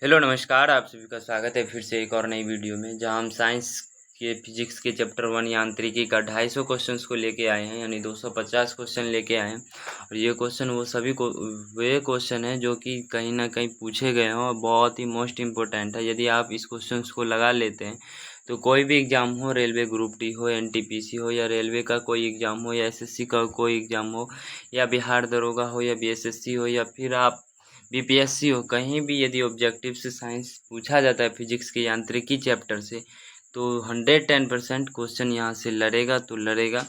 Hello नमस्कार, आप सभी का स्वागत है फिर से एक और नई वीडियो में, जहां हम साइंस के फिजिक्स के चैप्टर 1 यांत्रिकी का 250 क्वेश्चंस को लेके आए हैं, यानी 250 क्वेश्चन लेके आए हैं। और ये क्वेश्चन वे क्वेश्चन हैं जो कि कहीं ना कहीं पूछे गए हैं और बहुत ही मोस्ट इम्पोर्टेंट है। यदि आप इस क्वेश्चंस को लगा लेते हैं तो कोई भी एग्ज़ाम हो, रेलवे ग्रुप डी हो, एनटीपीसी हो, या रेलवे का कोई एग्ज़ाम हो, या एसएससी का कोई एग्ज़ाम हो, या बिहार दरोगा हो, या बीएसएससी हो, या फिर आप बीपीएससी हो, कहीं भी यदि ऑब्जेक्टिव से साइंस पूछा जाता है फिजिक्स के यांत्रिकी चैप्टर से, तो 110% क्वेश्चन यहाँ से लड़ेगा तो लड़ेगा।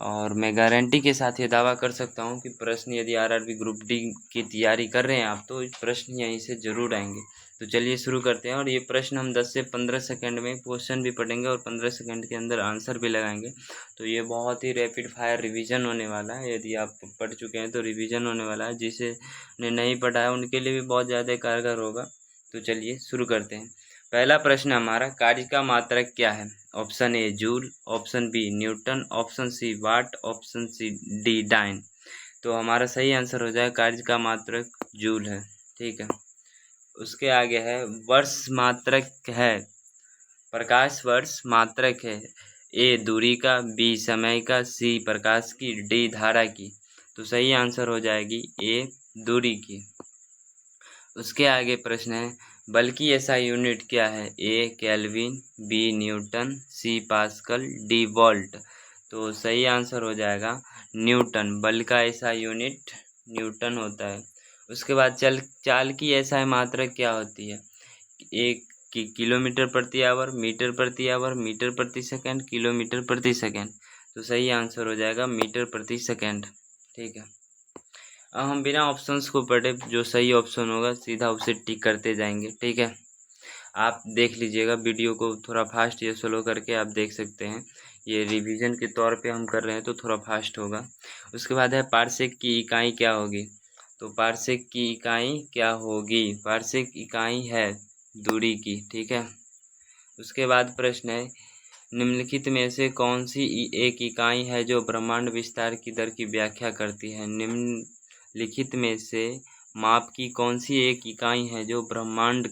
और मैं गारंटी के साथ ये दावा कर सकता हूँ कि प्रश्न, यदि आरआरबी ग्रुप डी की तैयारी कर रहे हैं आप, तो प्रश्न यहीं से ज़रूर आएंगे। तो चलिए शुरू करते हैं। और ये प्रश्न हम 10 से 15 सेकंड में क्वेश्चन भी पढ़ेंगे और 15 सेकंड के अंदर आंसर भी लगाएंगे। तो ये बहुत ही रैपिड फायर रिवीजन होने वाला है। यदि आप पढ़ चुके हैं तो रिवीजन होने वाला है, जिसे ने नहीं पढ़ा है उनके लिए भी बहुत ज़्यादा कारगर होगा। तो चलिए शुरू करते हैं। पहला प्रश्न हमारा, कार्य का मात्रक क्या है? Option A joule, option B newton, option C watt, option C D dyne. तो हमारा सही आंसर हो जाए कार्य का मात्रक जूल है। ठीक है। उसके आगे है, वर्ष मात्रक है, प्रकाश वर्ष मात्रक है। ए दूरी का, बी समय का, सी प्रकाश की, डी धारा की। तो सही आंसर हो जाएगी ए दूरी की। उसके आगे प्रश्न है, बल की एसआई यूनिट क्या है? ए केल्विन, बी न्यूटन, सी पास्कल, डी वोल्ट। तो सही आंसर हो जाएगा न्यूटन। बल का एसआई यूनिट न्यूटन होता है। उसके बाद चाल की एसआई मात्रक क्या होती है? एक किलोमीटर प्रति आवर, मीटर प्रति आवर, मीटर प्रति सेकंड, किलोमीटर प्रति सेकंड। तो सही आंसर हो जाएगा मीटर प्रति सेकंड। ठीक है। अब हम बिना ऑप्शंस को पढ़े जो सही ऑप्शन होगा सीधा उसे टिक करते जाएंगे। ठीक है। आप देख लीजिएगा, वीडियो को थोड़ा फास्ट या स्लो करके आप देख सकते हैं। ये रिवीजन के तौर पे हम कर रहे हैं तो थोड़ा फास्ट होगा। उसके बाद है, पारसेक की इकाई क्या होगी? तो पारसेक की इकाई क्या होगी? पारसेक इकाई है दूरी की। ठीक है। उसके बाद प्रश्न है, निम्नलिखित में से कौन सी एक इकाई है जो ब्रह्मांड विस्तार की दर की व्याख्या करती है? निम्नलिखित में से माप की कौन सी एक इकाई है जो ब्रह्मांड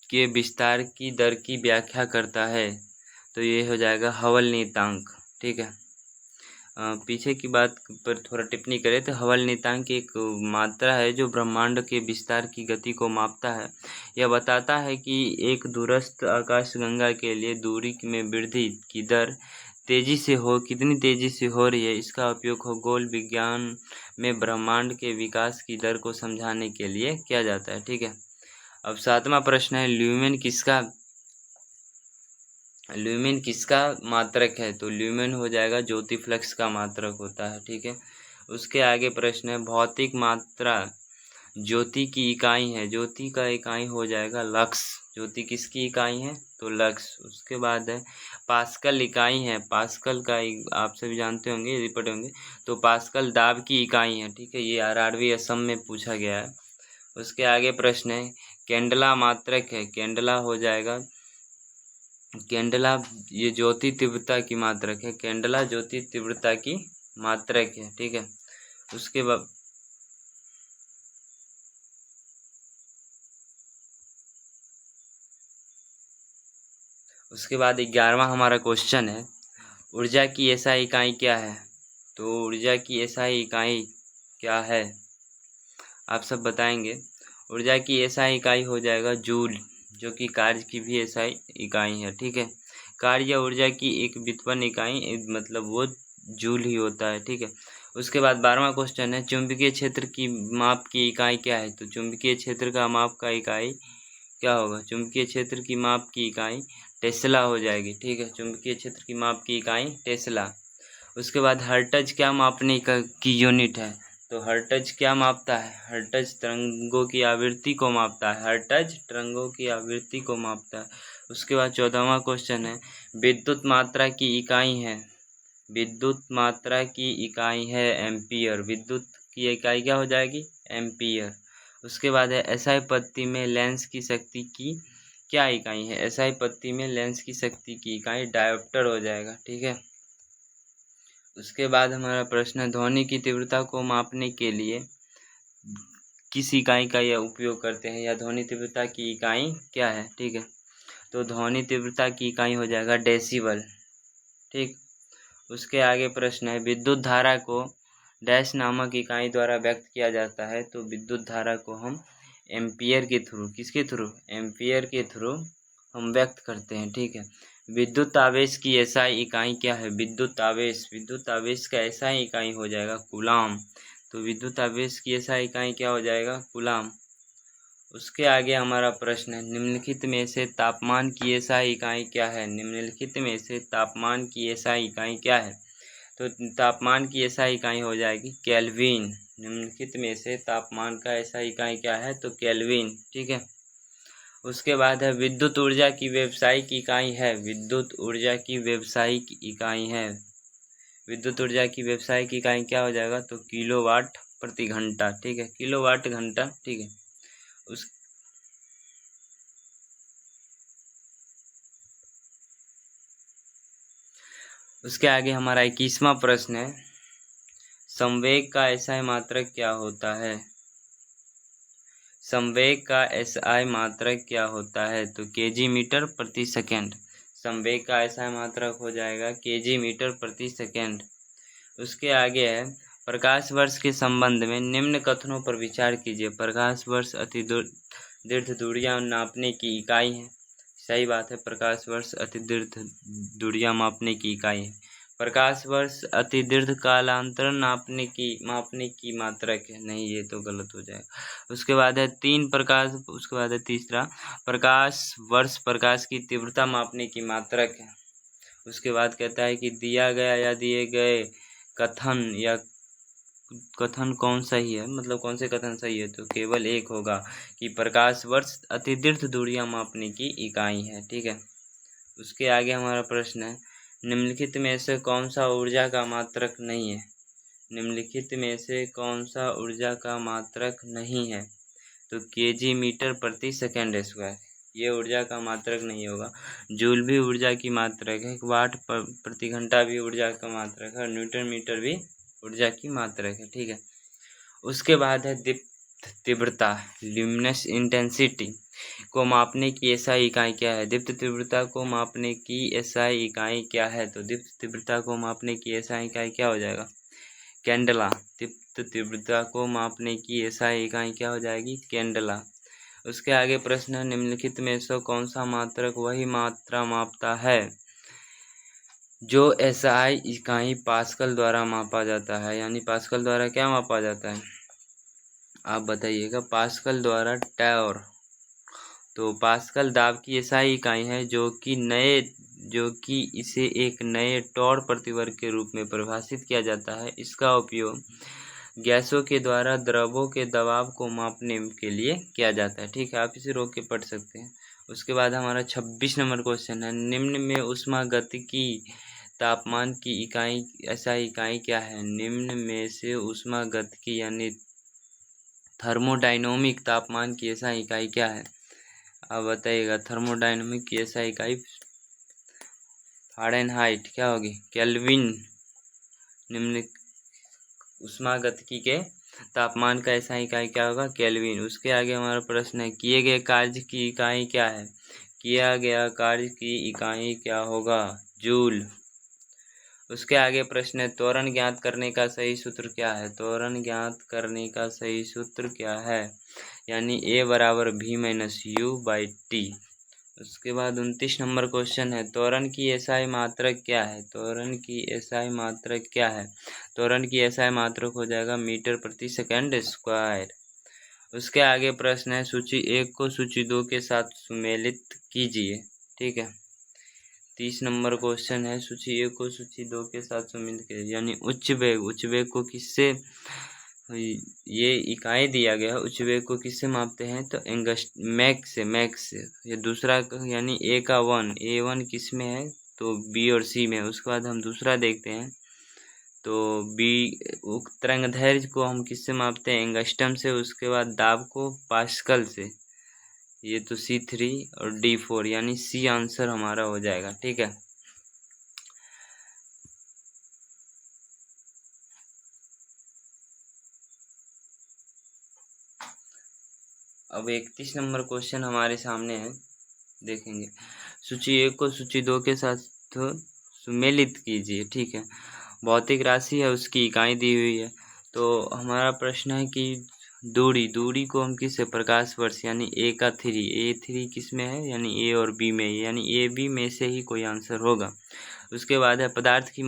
के विस्तार की दर की व्याख्या करता है? तो ये हो जाएगा हबल नियतांक। ठीक है। पीछे की बात पर थोड़ा टिप्पणी करें तो हबल नियतांक एक मात्रा है जो ब्रह्मांड के विस्तार की गति को मापता है। यह बताता है कि एक दूरस्थ आकाशगंगा के लिए दूरी में वृद्धि की दर कितनी तेजी से हो रही है। इसका उपयोग खगोल विज्ञान में ब्रह्मांड के विकास की दर को समझाने के लिए किया जाता है। ठीक है। अब 7वां प्रश्न है, ल्यूमेन किसका मात्रक है? तो ल्यूमेन हो जाएगा ज्योति फ्लक्स का मात्रक होता है। ठीक है। उसके आगे प्रश्न है, भौतिक मात्रा ज्योति की इकाई है। ज्योति का इकाई हो जाएगा लक्स। ज्योति किसकी इकाई है? तो लक्स। उसके बाद है, पास्कल इकाई है। पास्कल का आप सभी जानते होंगे, यदि पढ़े होंगे तो पास्कल दाब की इकाई है। ठीक है। ये आरआरबी असम में पूछा गया है। उसके आगे प्रश्न है, कैंडला मात्रक है। कैंडला हो जाएगा, कैंडला ये ज्योति तीव्रता की मात्रक है। कैंडला ज्योति तीव्रता की मात्रक है। ठीक है। उसके बाद उसके बाद 11वां हमारा क्वेश्चन है, ऊर्जा की एसआई इकाई क्या है? तो ऊर्जा की एसआई इकाई क्या है, आप सब बताएंगे। ऊर्जा की एसआई इकाई हो जाएगा जूल, जो कि कार्य की भी एसआई इकाई है। ठीक है। कार्य या ऊर्जा की एक व्युत्पन्न इकाई मतलब वो जूल ही होता है। ठीक है। उसके बाद 12वां क्वेश्चन है, चुंबकीय क्षेत्र की माप की इकाई क्या है? तो चुंबकीय क्षेत्र का माप का इकाई क्या होगा? चुंबकीय क्षेत्र की माप की इकाई टेस्ला हो जाएगी। ठीक है। चुंबकीय क्षेत्र की माप की इकाई टेस्ला। उसके बाद हर्ट्ज क्या मापने की यूनिट है? तो हर्ट्ज क्या मापता है? हर्ट्ज तरंगों की आवृत्ति को मापता है। हर्ट्ज तरंगों की आवृत्ति को मापता है। उसके बाद 14वां क्वेश्चन है, विद्युत मात्रा की इकाई है। विद्युत मात्रा की इकाई है एम्पियर। विद्युत की इकाई क्या हो जाएगी? एम्पियर। उसके बाद है, एसआई पत्ती में लेंस की शक्ति की क्या इकाई है? एसआई पत्ती में लेंस की शक्ति की इकाई डायोप्टर हो जाएगा। ठीक है। उसके बाद हमारा प्रश्न है, ध्वनि की तीव्रता को मापने के लिए किस इकाई का यह उपयोग करते हैं, या ध्वनि तीव्रता की इकाई क्या है। ठीक है, तो ध्वनि तीव्रता की इकाई हो जाएगा डेसिबल। ठीक, उसके आगे प्रश्न है विद्युत धारा को डैश नामक इकाई द्वारा व्यक्त किया जाता है। तो विद्युत धारा को हम एम्पियर के थ्रू, किसके थ्रू, एम्पियर के थ्रू हम व्यक्त करते हैं। ठीक है, विद्युत आवेश की एसआई इकाई क्या है, विद्युत आवेश का एसआई इकाई हो जाएगा कूलाम। तो विद्युत आवेश की एसआई इकाई क्या हो जाएगा, कूलाम। उसके आगे हमारा प्रश्न है निम्नलिखित में से तापमान की एसआई इकाई क्या है, निम्नलिखित में से तापमान की एसआई इकाई क्या है। तो तापमान की एसआई इकाई हो जाएगी केल्विन। निम्नलिखित में से तापमान का एसआई इकाई क्या है, तो केल्विन। ठीक है, उसके बाद है विद्युत ऊर्जा की व्यावसायिक इकाई है, विद्युत ऊर्जा की व्यावसायिक इकाई है, विद्युत ऊर्जा की व्यावसायिक इकाई क्या हो जाएगा, तो किलोवाट प्रति घंटा। ठीक है, किलोवाट घंटा। ठीक है, उसके आगे हमारा 21वां प्रश्न है संवेग का एसआई मात्रक क्या होता है, संवेग का एसआई मात्रक क्या होता है, तो केजी मीटर प्रति सेकेंड। संवेग का एसआई मात्रक हो जाएगा केजी मीटर प्रति सेकेंड। उसके आगे है प्रकाश वर्ष के संबंध में निम्न कथनों पर विचार कीजिए। प्रकाश वर्ष अति दीर्घ दूरियां नापने की इकाई है। सही बात है, प्रकाश वर्ष अति दीर्घ दूरियां मापने की इकाई है। प्रकाश वर्ष अति दीर्घ कालांतर मापने की मात्रक है। नहीं, ये तो गलत हो जाएगा। उसके बाद है उसके बाद है तीसरा प्रकाश वर्ष प्रकाश की तीव्रता मापने की मात्रक है। उसके बाद कहता है कि दिया गया या दिए गए कथन कौन सही है, मतलब कौन से कथन सही है, तो केवल एक होगा कि प्रकाश वर्ष अति दीर्घ दूरियां मापने की इकाई है। ठीक है, उसके आगे हमारा प्रश्न है निम्नलिखित में से कौन सा ऊर्जा का मात्रक नहीं है, निम्नलिखित में से कौन सा ऊर्जा का मात्रक नहीं है, तो केजी मीटर प्रति सेकेंड स्क्वायर। ये ऊर्जा का मात्रक नहीं होगा। जूल भी ऊर्जा की मात्रक है, वाट प्रति घंटा भी ऊर्जा का मात्रक है, और न्यूटन मीटर भी ऊर्जा की मात्रक है। ठीक है, उसके बाद है दीप्त तीव्रता, ल्यूमिनस इंटेंसिटी को मापने की एसआई इकाई क्या है, दीप्त तीव्रता को मापने की एसआई इकाई क्या है, तो दीप्त तीव्रता को मापने की एसआई इकाई क्या हो जाएगा, कैंडला। दीप्त तीव्रता को मापने की एसआई इकाई क्या हो जाएगी, कैंडला। उसके आगे प्रश्न है निम्नलिखित में से कौन सा मात्रक वही मात्रा मापता है जो एसआई इकाई पास्कल द्वारा मापा जाता है, यानी पास्कल द्वारा क्या मापा जाता है, आप बताइएगा। पास्कल द्वारा टॉर। तो पास्कल दाब की एसआई इकाई है जो कि इसे एक नए टॉर प्रतिवर्ग के रूप में परिभाषित किया जाता है। इसका उपयोग गैसों के द्वारा द्रवों के दबाव को मापने के लिए किया जाता है। ठीक है, आप इसे रोक के पढ़ सकते हैं। उसके बाद हमारा 26 नंबर क्वेश्चन है निम्न में ऊष्मागतिकी तापमान की इकाई एसआई इकाई क्या है, निम्न में से ऊष्मागतिकी यानी थर्मोडायनामिक तापमान की एसआई इकाई क्या है, आप बताइएगा। थर्मोडायनामिक की एसआई इकाई फ़ारेनहाइट क्या होगी, केल्विन। निम्न ऊष्मागतिकी के तापमान का एसआई इकाई क्या होगा, केल्विन। उसके आगे हमारा प्रश्न है किए गए कार्य की इकाई क्या है, किया गया कार्य की इकाई क्या होगा, जूल। उसके आगे प्रश्न है त्वरण ज्ञात करने का सही सूत्र क्या है, त्वरण ज्ञात करने का सही सूत्र क्या है, यानी A बराबर V minus you by T. उसके बाद 29 नंबर क्वेश्चन है त्वरण की एसआई मात्रक क्या है, त्वरण की एसआई मात्रक क्या है, त्वरण की एसआई मात्रक हो जाएगा मीटर प्रति सेकंड स्क्वायर। उसके आगे प्रश्न है सूची 1 को सूची 2 के साथ सुमेलित कीजिए। ठीक है, 30 नंबर क्वेश्चन है सूची 1 को सूची 2 के साथ सुमेलित कीजिए, यानी उच्च वेग को किससे, ये इकाई दिया गया है, उच्च वेग को किससे मापते हैं, तो मैक से। ये दूसरा यानी ए का 1, A1 किस में है, तो बी और सी में। उसके बाद हम दूसरा देखते हैं तो बी तरंगदैर्घ्य को हम किससे मापते हैं, एंगस्ट्रम से। उसके बाद दाब को पास्कल से। ये तो C3 और D4 यानी सी आंसर हमारा हो जाएगा। ठीक है, अब 31 नंबर क्वेश्चन हमारे सामने है, देखेंगे। सूची 1 को सूची 2 के साथ सुमेलित कीजिए। ठीक है, भौतिक राशि है, उसकी इकाई दी हुई है। तो हमारा प्रश्न है कि दूरी को हम किससे, प्रकाश वर्ष यानी ए का 3, A3 किस में है, यानी ए और बी में, यानी ए बी में से ही कोई आंसर होगा। उसके बाद है पदार्थ की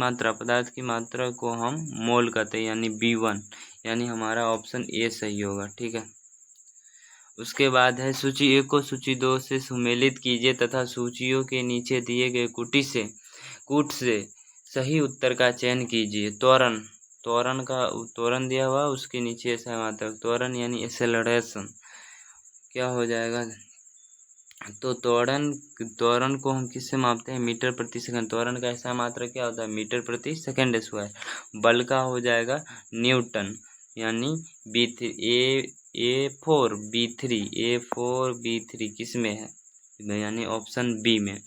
मात्रा को हम मोल कहते हैं, यानी B1, यानी हमारा ऑप्शन ए सही होगा। ठीक है, उसके बाद है सूची 1 को सूची 2 से सुमेलित कीजिए तथा सूचियों के नीचे दिए गए कूट से सही उत्तर का चयन कीजिए। त्वरण दिया हुआ, उसके नीचे समात्रक त्वरण यानी एक्सेलरेशन क्या हो जाएगा। तो त्वरण को हम किससे मापते हैं, मीटर प्रति सेकंड। त्वरण का ऐसा मात्रक क्या होता है, मीटर प्रति सेकंड स्क्वायर। बल का हो जाएगा न्यूटन, यानी A4B3 किस में है, यानी ऑप्शन डी में,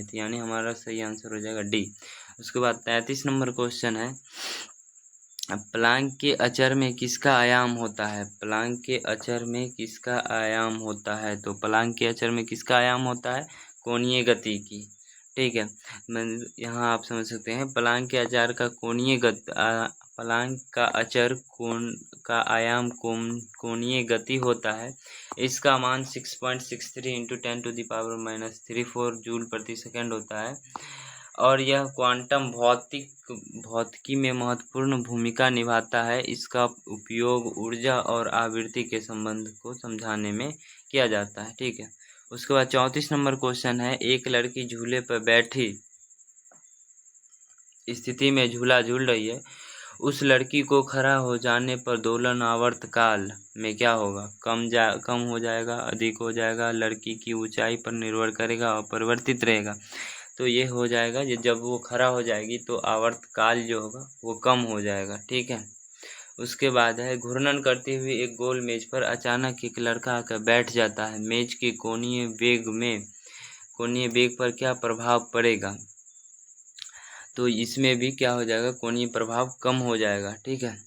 तो यानी हमारा सही आंसर हो जाएगा डी। उसके बाद 33 नंबर क्वेश्चन है, प्लांक के अचर में किसका आयाम होता है। प्लांक के अचर में किसका आयाम होता है, तो प्लांक के अचर में किसका आयाम होता है, कोणीय गति की। ठीक है, यहाँ आप समझ सकते हैं प्लांक के अचर का प्लांक का अचर का आयाम कोणीय गति होता है। इसका मान 6.63 × 10⁻³ जूल प्रति सेकंड होता है और यह क्वांटम भौतिकी में महत्वपूर्ण भूमिका निभाता है। इसका उपयोग ऊर्जा और आवृत्ति के संबंध को समझाने में किया जाता है। ठीक है, उसके बाद 34 नंबर क्वेश्चन है, एक लड़की झूले पर बैठी स्थिति में झूला झूल रही है। उस लड़की को खड़ा हो जाने पर दोलन आवर्त काल में क्या होगा, कम हो जाएगा, अधिक हो जाएगा, लड़की की ऊंचाई पर निर्भर करेगा और परिवर्तित रहेगा। तो ये हो जाएगा, जब वो खड़ा हो जाएगी तो आवर्त काल जो होगा वो कम हो जाएगा। ठीक है, उसके बाद है, घूर्णन करते हुए एक गोल मेज पर अचानक एक लड़का आकर बैठ जाता है। मेज के कोणीय वेग पर क्या प्रभाव पड़ेगा, तो इसमें भी क्या हो जाएगा, कोणीय प्रभाव कम हो जाएगा। ठीक है,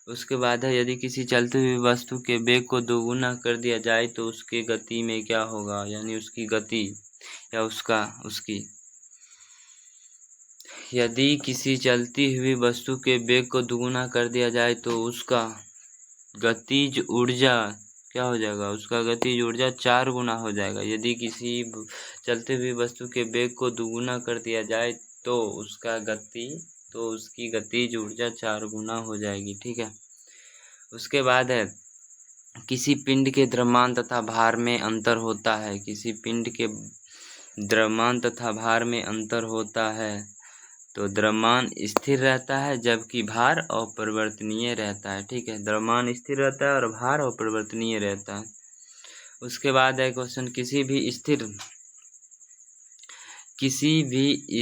उसके बाद है, यदि किसी चलती हुई वस्तु के वेग को दोगुना कर दिया जाए तो उसके गति में क्या होगा, यानी उसकी गति या उसकी यदि किसी चलती हुई वस्तु के वेग को दोगुना कर दिया जाए तो उसका गतिज ऊर्जा क्या हो जाएगा, उसका गतिज ऊर्जा 4 गुना हो जाएगा। यदि किसी चलती हुई वस्तु के वेग को दोगुना कर दिया जाए तो उसकी गतिज ऊर्जा 4 गुना हो जाएगी। ठीक है, उसके बाद है, किसी पिंड के द्रव्यमान तथा भार में अंतर होता है। किसी पिंड के द्रव्यमान तथा भार में अंतर होता है तो द्रव्यमान स्थिर रहता है जबकि भार अपरिवर्तनीय रहता है। ठीक है, द्रव्यमान स्थिर रहता है और भार अपरिवर्तनीय रहता है। उसके बाद है क्वेश्चन, किसी भी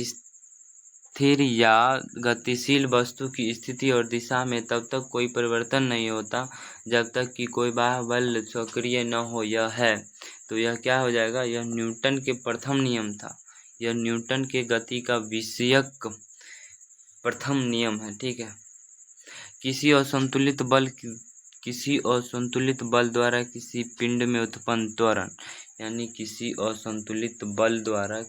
स्थिर या गतिशील वस्तु की स्थिति और दिशा में तब तक कोई परिवर्तन नहीं होता जब तक कि कोई बाह्य बल सक्रिय न हो। यह है, तो यह क्या हो जाएगा, यह न्यूटन के प्रथम नियम था। यह न्यूटन के गति का विषयक प्रथम नियम है। ठीक है, किसी असंतुलित बल द्वारा किसी पिंड में उत्पन्न त्वरण, यानी किसी असंतुलित बल द्वारा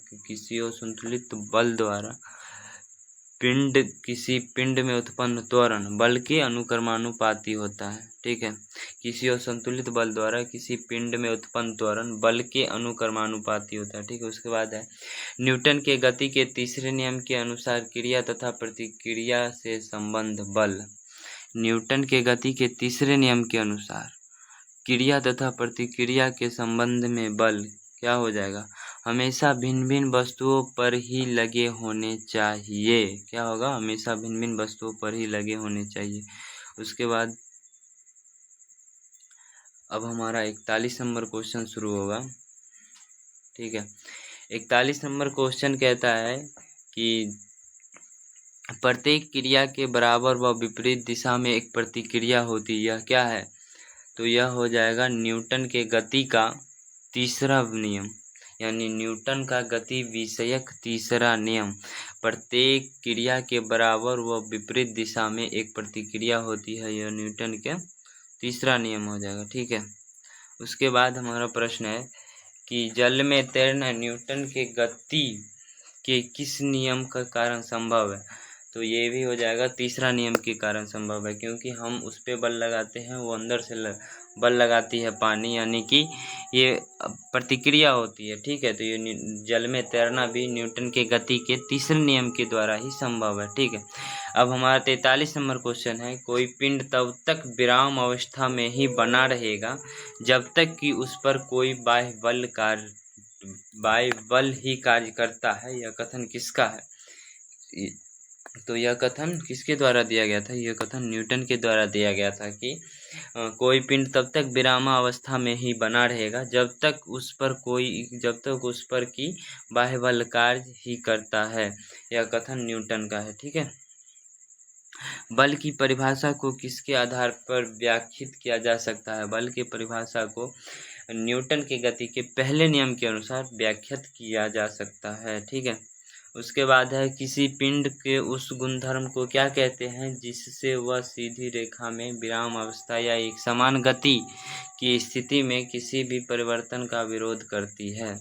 किसी पिंड में उत्पन्न त्वरण बल के अनुक्रमानुपाती होता है। ठीक है, किसी असंतुलित बल द्वारा किसी पिंड में उत्पन्न त्वरण बल के अनुक्रमानुपाती होता है। ठीक है, उसके बाद है, न्यूटन के गति के तीसरे नियम के अनुसार क्रिया तथा प्रतिक्रिया से संबंध बल। न्यूटन के गति के तीसरे नियम के अनुसार क्रिया तथा प्रतिक्रिया के संबंध में बल क्या हो जाएगा, हमेशा भिन्न भिन्न वस्तुओं पर ही लगे होने चाहिए। क्या होगा, हमेशा भिन्न भिन्न वस्तुओं पर ही लगे होने चाहिए। उसके बाद अब हमारा 41 नंबर क्वेश्चन शुरू होगा। ठीक है, 41 नंबर क्वेश्चन कहता है कि प्रत्येक क्रिया के बराबर व विपरीत दिशा में एक प्रतिक्रिया होती है। यह क्या है, तो यह हो जाएगा न्यूटन के गति का तीसरा नियम, यानी न्यूटन का गति विषयक तीसरा नियम। प्रत्येक क्रिया के बराबर व विपरीत दिशा में एक प्रतिक्रिया होती है, यह न्यूटन का तीसरा नियम हो जाएगा। ठीक है, उसके बाद हमारा प्रश्न है कि जल में तैरना न्यूटन के गति के किस नियम का कारण संभव है। तो ये भी हो जाएगा तीसरा नियम के कारण संभव है, क्योंकि हम उस पर बल लगाते हैं, वो अंदर से बल लगाती है पानी, यानी कि ये प्रतिक्रिया होती है। ठीक है, तो ये जल में तैरना भी न्यूटन के गति के तीसरे नियम के द्वारा ही संभव है। ठीक है, अब हमारा 43 नंबर क्वेश्चन है, कोई पिंड तब तक विराम अवस्था में ही बना रहेगा जब तक कि उस पर कोई बाह्य बल ही कार्य करता है। यह कथन किसका है? तो यह कथन किसके द्वारा दिया गया था? यह कथन न्यूटन के द्वारा दिया गया था कि कोई पिंड तब तक विरामावस्था में ही बना रहेगा जब तक उस पर की बाह्य बल कार्य ही करता है। यह कथन न्यूटन का है। ठीक है, बल की परिभाषा को किसके आधार पर व्याख्यात किया जा सकता है? बल की परिभाषा को न्यूटन के गति के पहले नियम के अनुसार व्याख्यात किया जा सकता है। ठीक है, उसके बाद है, किसी पिंड के उस गुणधर्म को क्या कहते हैं जिससे वह सीधी रेखा में विराम अवस्था या एक समान गति की स्थिति में किसी भी परिवर्तन का विरोध करती है?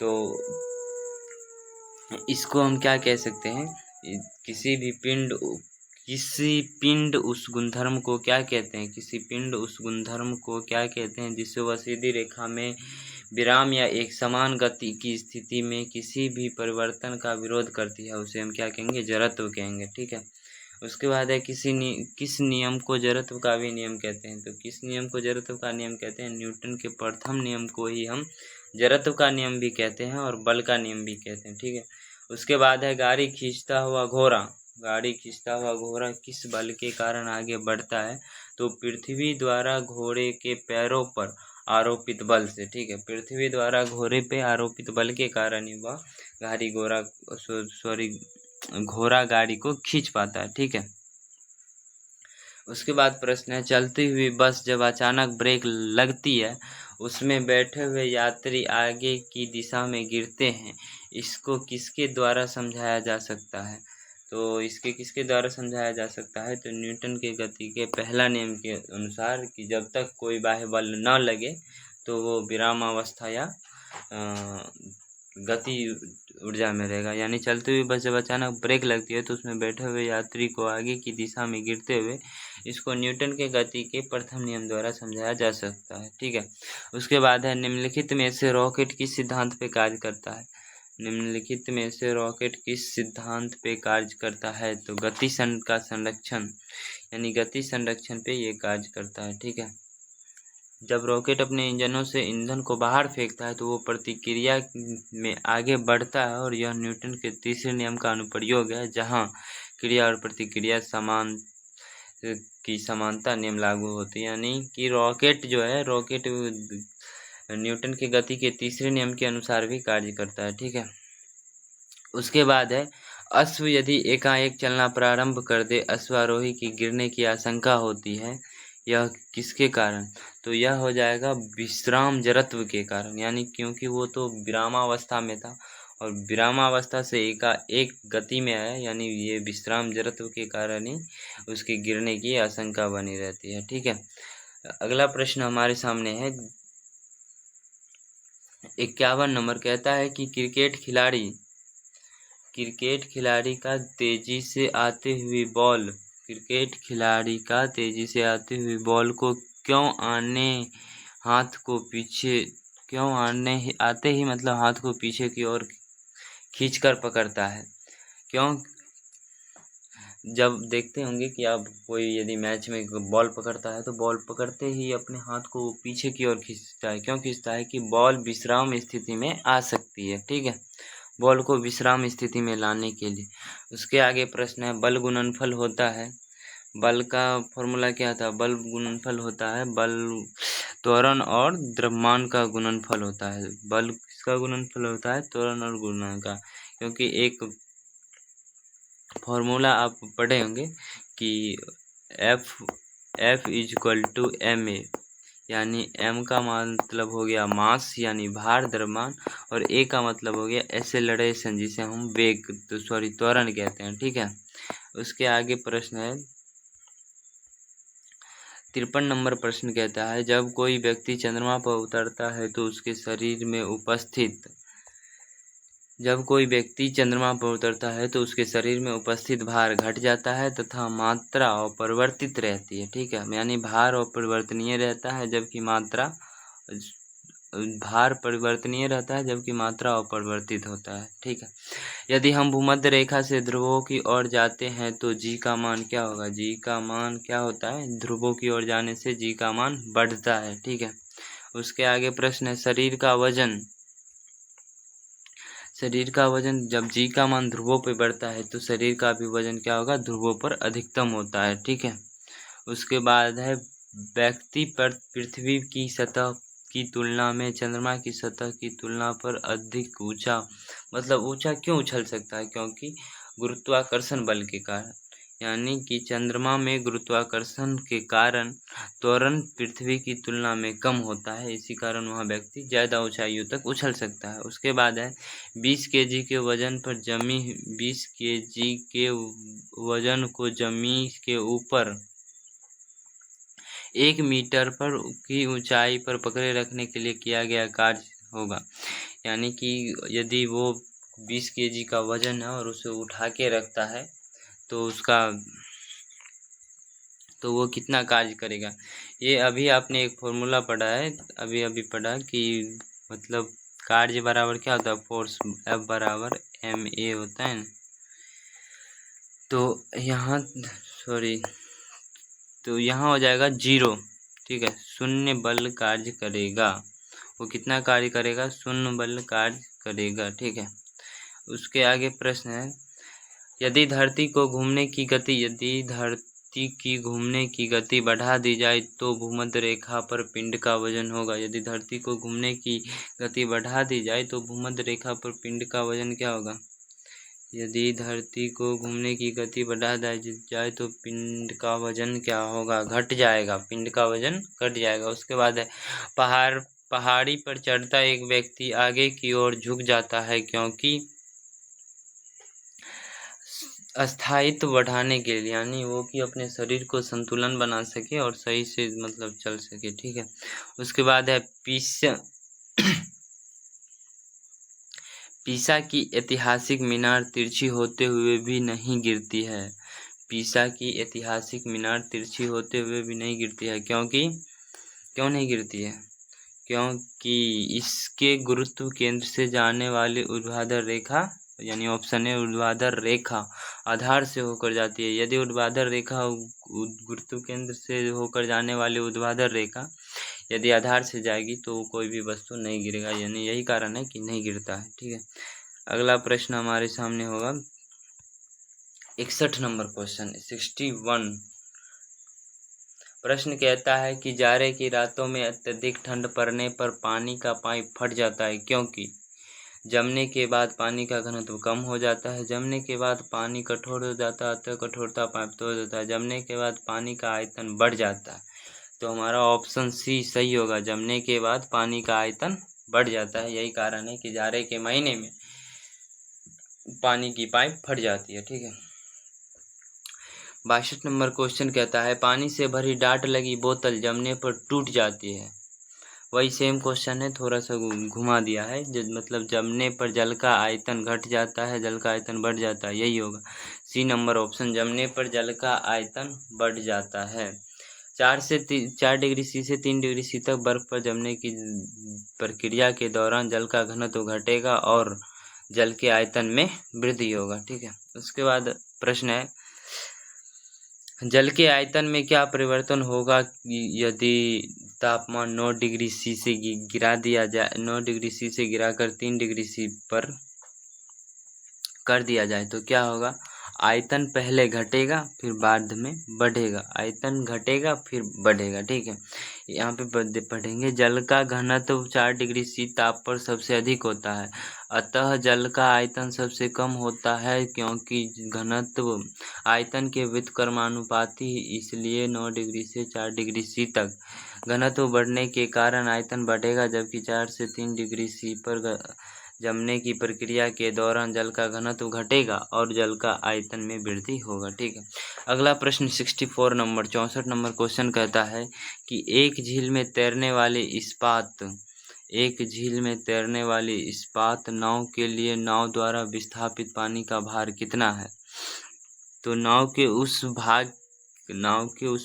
तो इसको हम क्या कह सकते हैं? किसी पिंड उस गुणधर्म को क्या कहते हैं? किसी पिंड उस गुणधर्म को क्या कहते हैं जिससे वह सीधी रेखा में विराम या एक समान गति की स्थिति में किसी भी परिवर्तन का विरोध करती है? उसे हम क्या कहेंगे? जड़त्व कहेंगे। ठीक है, उसके बाद है, किस नियम को जड़त्व का भी नियम कहते हैं? तो किस नियम को जड़त्व का नियम कहते हैं? न्यूटन के प्रथम नियम को ही हम जड़त्व का नियम भी कहते हैं और बल का नियम भी कहते हैं। ठीक है, उसके बाद है, गाड़ी खींचता हुआ घोड़ा किस बल के कारण आगे बढ़ता है? तो पृथ्वी द्वारा घोड़े के पैरों पर आरोपित बल से। ठीक है, पृथ्वी द्वारा घोड़े पे आरोपित बल के कारण ही वह घोड़ा गाड़ी को खींच पाता है। ठीक है, उसके बाद प्रश्न है, चलती हुई बस जब अचानक ब्रेक लगती है, उसमें बैठे हुए यात्री आगे की दिशा में गिरते हैं, इसको किसके द्वारा समझाया जा सकता है? तो इसके किसके द्वारा समझाया जा सकता है? तो न्यूटन के गति के पहला नियम के अनुसार कि जब तक कोई बाह्य बल न लगे तो वो विरामावस्था या गति ऊर्जा में रहेगा। यानी चलती हुई बस जब अचानक ब्रेक लगती है तो उसमें बैठे हुए यात्री को आगे की दिशा में गिरते हुए, इसको न्यूटन के गति के प्रथम नियम द्वारा समझाया जा सकता है। ठीक है, उसके बाद है, निम्नलिखित में से रॉकेट किस सिद्धांत पे कार्य करता है? निम्नलिखित में से रॉकेट किस सिद्धांत पे कार्य करता है? तो गति का संरक्षण यानी गति संरक्षण पे ये कार्य करता है। ठीक है, जब रॉकेट अपने इंजनों से ईंधन को बाहर फेंकता है तो वो प्रतिक्रिया में आगे बढ़ता है, और यह न्यूटन के तीसरे नियम का अनुप्रयोग है, जहाँ क्रिया और प्रतिक्रिया की समानता नियम लागू होती है। यानी कि रॉकेट न्यूटन के गति के तीसरे नियम के अनुसार भी कार्य करता है। ठीक है, उसके बाद है, अश्व यदि एकाएक चलना प्रारंभ कर दे, अश्वारोही की गिरने की आशंका होती है, यह किसके कारण? तो यह हो जाएगा विश्राम जड़त्व के कारण। यानी क्योंकि वो तो विरामावस्था में था और विरामावस्था से एकाएक गति में आया, यानी ये विश्राम जड़त्व के कारण ही उसके गिरने की आशंका बनी रहती है। ठीक है, अगला प्रश्न हमारे सामने है 51 नंबर, कहता है कि क्रिकेट खिलाड़ी का तेजी से आते हुए बॉल को आते ही मतलब हाथ को पीछे की ओर खींचकर पकड़ता है? क्यों? जब देखते होंगे कि आप कोई यदि मैच में बॉल पकड़ता है तो बॉल पकड़ते ही अपने हाथ को पीछे की ओर खींचता है। क्यों खींचता है? कि बॉल विश्राम स्थिति में आ सकती है। ठीक है, बॉल को विश्राम स्थिति में लाने के लिए। उसके आगे प्रश्न है, बल गुणनफल होता है। बल का फॉर्मूला क्या था? बल गुणनफल होता है बल त्वरण और द्रव्यमान का गुणनफल होता है। बल किसका गुणनफल होता है? त्वरण और गुणन का। क्योंकि एक फॉर्मूला आप पढ़े होंगे कि F = ma, यानी m का मतलब हो गया मास यानी भार द्रव्यमान, और a का मतलब हो गया एक्सेलरेशन, जिसे हम त्वरण कहते हैं। ठीक है, उसके आगे प्रश्न है 53 नंबर प्रश्न कहता है, जब कोई व्यक्ति चंद्रमा पर उतरता है तो उसके शरीर में उपस्थित भार घट जाता है तथा मात्रा अपरिवर्तित रहती है। ठीक है, यानी भार अपरिवर्तनीय रहता है जबकि मात्रा अपरिवर्तित होता है। ठीक है, यदि हम भूमध्य रेखा से ध्रुवों की ओर जाते हैं तो जी का मान क्या होगा? जी का मान क्या होता है? ध्रुवों की ओर जाने से जी का मान बढ़ता है। ठीक है, उसके आगे प्रश्न है, शरीर का वजन जब जी का मान ध्रुवों पर बढ़ता है तो शरीर का भी वजन क्या होगा? ध्रुवों पर अधिकतम होता है। ठीक है, उसके बाद है, व्यक्ति पर पृथ्वी की सतह की तुलना में चंद्रमा की सतह की तुलना पर अधिक ऊंचा, मतलब ऊंचा क्यों उछल सकता है? क्योंकि गुरुत्वाकर्षण बल के कारण, यानी कि चंद्रमा में गुरुत्वाकर्षण के कारण त्वरण पृथ्वी की तुलना में कम होता है, इसी कारण वह व्यक्ति ज़्यादा ऊंचाइयों तक उछल सकता है। उसके बाद है, 20 kg के वजन पर 20 kg के वजन को जमीन के ऊपर 1 मीटर पर की ऊंचाई पर पकड़े रखने के लिए किया गया कार्य होगा। यानी कि यदि वो 20 kg का वजन है और उसे उठा के रखता है तो वो कितना कार्य करेगा? ये अभी आपने एक फॉर्मूला पढ़ा है, अभी पढ़ा कि मतलब कार्य बराबर क्या होता है? फोर्स F बराबर ma होता है ना। तो यहाँ हो जाएगा 0। ठीक है, शून्य बल कार्य करेगा। वो कितना कार्य करेगा? शून्य बल कार्य करेगा। ठीक है, उसके आगे प्रश्न है, यदि धरती की घूमने की गति बढ़ा दी जाए तो भूमध्य रेखा पर पिंड का वजन होगा। यदि धरती को घूमने की गति बढ़ा दी जाए तो भूमध्य रेखा पर पिंड का वजन क्या होगा? यदि धरती को घूमने की गति बढ़ा दी जाए तो पिंड का वजन क्या होगा? घट जाएगा, पिंड का वजन घट जाएगा। उसके बाद है, पहाड़ी पर चढ़ता एक व्यक्ति आगे की ओर झुक जाता है क्योंकि स्थायित्व बढ़ाने के लिए, यानी वो कि अपने शरीर को संतुलन बना सके और सही से मतलब चल सके। ठीक है, उसके बाद है, पीसा की ऐतिहासिक मीनार तिरछी होते हुए भी नहीं गिरती है। पीसा की ऐतिहासिक मीनार तिरछी होते हुए भी नहीं गिरती है, क्यों नहीं गिरती है? क्योंकि इसके गुरुत्व केंद्र से जाने वाली ऊर्ध्वाधर रेखा, यानी ऑप्शन है ऊर्ध्वाधर रेखा, आधार से होकर जाती है। यदि ऊर्ध्वाधर रेखा गुरुत्व केंद्र से होकर जाने वाली ऊर्ध्वाधर रेखा यदि आधार से जाएगी तो कोई भी वस्तु नहीं गिरेगा, यानी यही कारण है कि नहीं गिरता है। ठीक है, अगला प्रश्न हमारे सामने होगा 61 नंबर क्वेश्चन। 61 प्रश्न कहता है कि जाड़े की रातों में अत्यधिक ठंड पड़ने पर पानी का पाइप फट जाता है क्योंकि जमने के बाद पानी का घनत्व कम हो जाता है, जमने के बाद पानी कठोर हो जाता है अतः कठोरता पाइप तोड़ देता है, जमने के बाद पानी का आयतन बढ़ जाता है। तो हमारा ऑप्शन सी सही होगा, जमने के बाद पानी का आयतन बढ़ जाता है। यही कारण है कि जाड़े के महीने में पानी की पाइप फट जाती है। ठीक है, 62 नंबर क्वेश्चन कहता है, पानी से भरी डाट लगी बोतल जमने पर टूट जाती है। वही सेम क्वेश्चन है, थोड़ा सा घुमा दिया है, मतलब जमने पर जल का आयतन घट जाता है, जल का आयतन बढ़ जाता है, यही होगा सी नंबर ऑप्शन, जमने पर जल का आयतन बढ़ जाता है। 4 डिग्री सी से 3 डिग्री सी तक बर्फ पर जमने की प्रक्रिया के दौरान जल का घनत्व घटेगा और जल के आयतन में वृद्धि होगा। ठीक है, उसके बाद प्रश्न है, जल के आयतन में क्या परिवर्तन होगा यदि तापमान 9 डिग्री सी से गिरा दिया जाए, 9 डिग्री सी से गिराकर 3 डिग्री सी पर कर दिया जाए तो क्या होगा? आयतन पहले घटेगा फिर बाद में बढ़ेगा, आयतन घटेगा फिर बढ़ेगा। ठीक है, यहाँ पे पढ़ेंगे, जल का घनत्व 4 डिग्री सी ताप पर सबसे अधिक होता है, अतः जल का आयतन सबसे कम होता है क्योंकि घनत्व आयतन के व्युत्क्रमानुपाती, इसलिए 9 डिग्री से 4 डिग्री सी तक घनत्व बढ़ने के कारण आयतन बढ़ेगा, जबकि 4 से 3 डिग्री सी पर जमने की प्रक्रिया के दौरान जल का घनत्व घटेगा और जल का आयतन में वृद्धि होगा। ठीक है। अगला प्रश्न 64 नंबर 64 नंबर क्वेश्चन कहता है कि एक झील में तैरने वाली इस्पात नाव के लिए नाव द्वारा विस्थापित पानी का भार कितना है। तो नाव के उस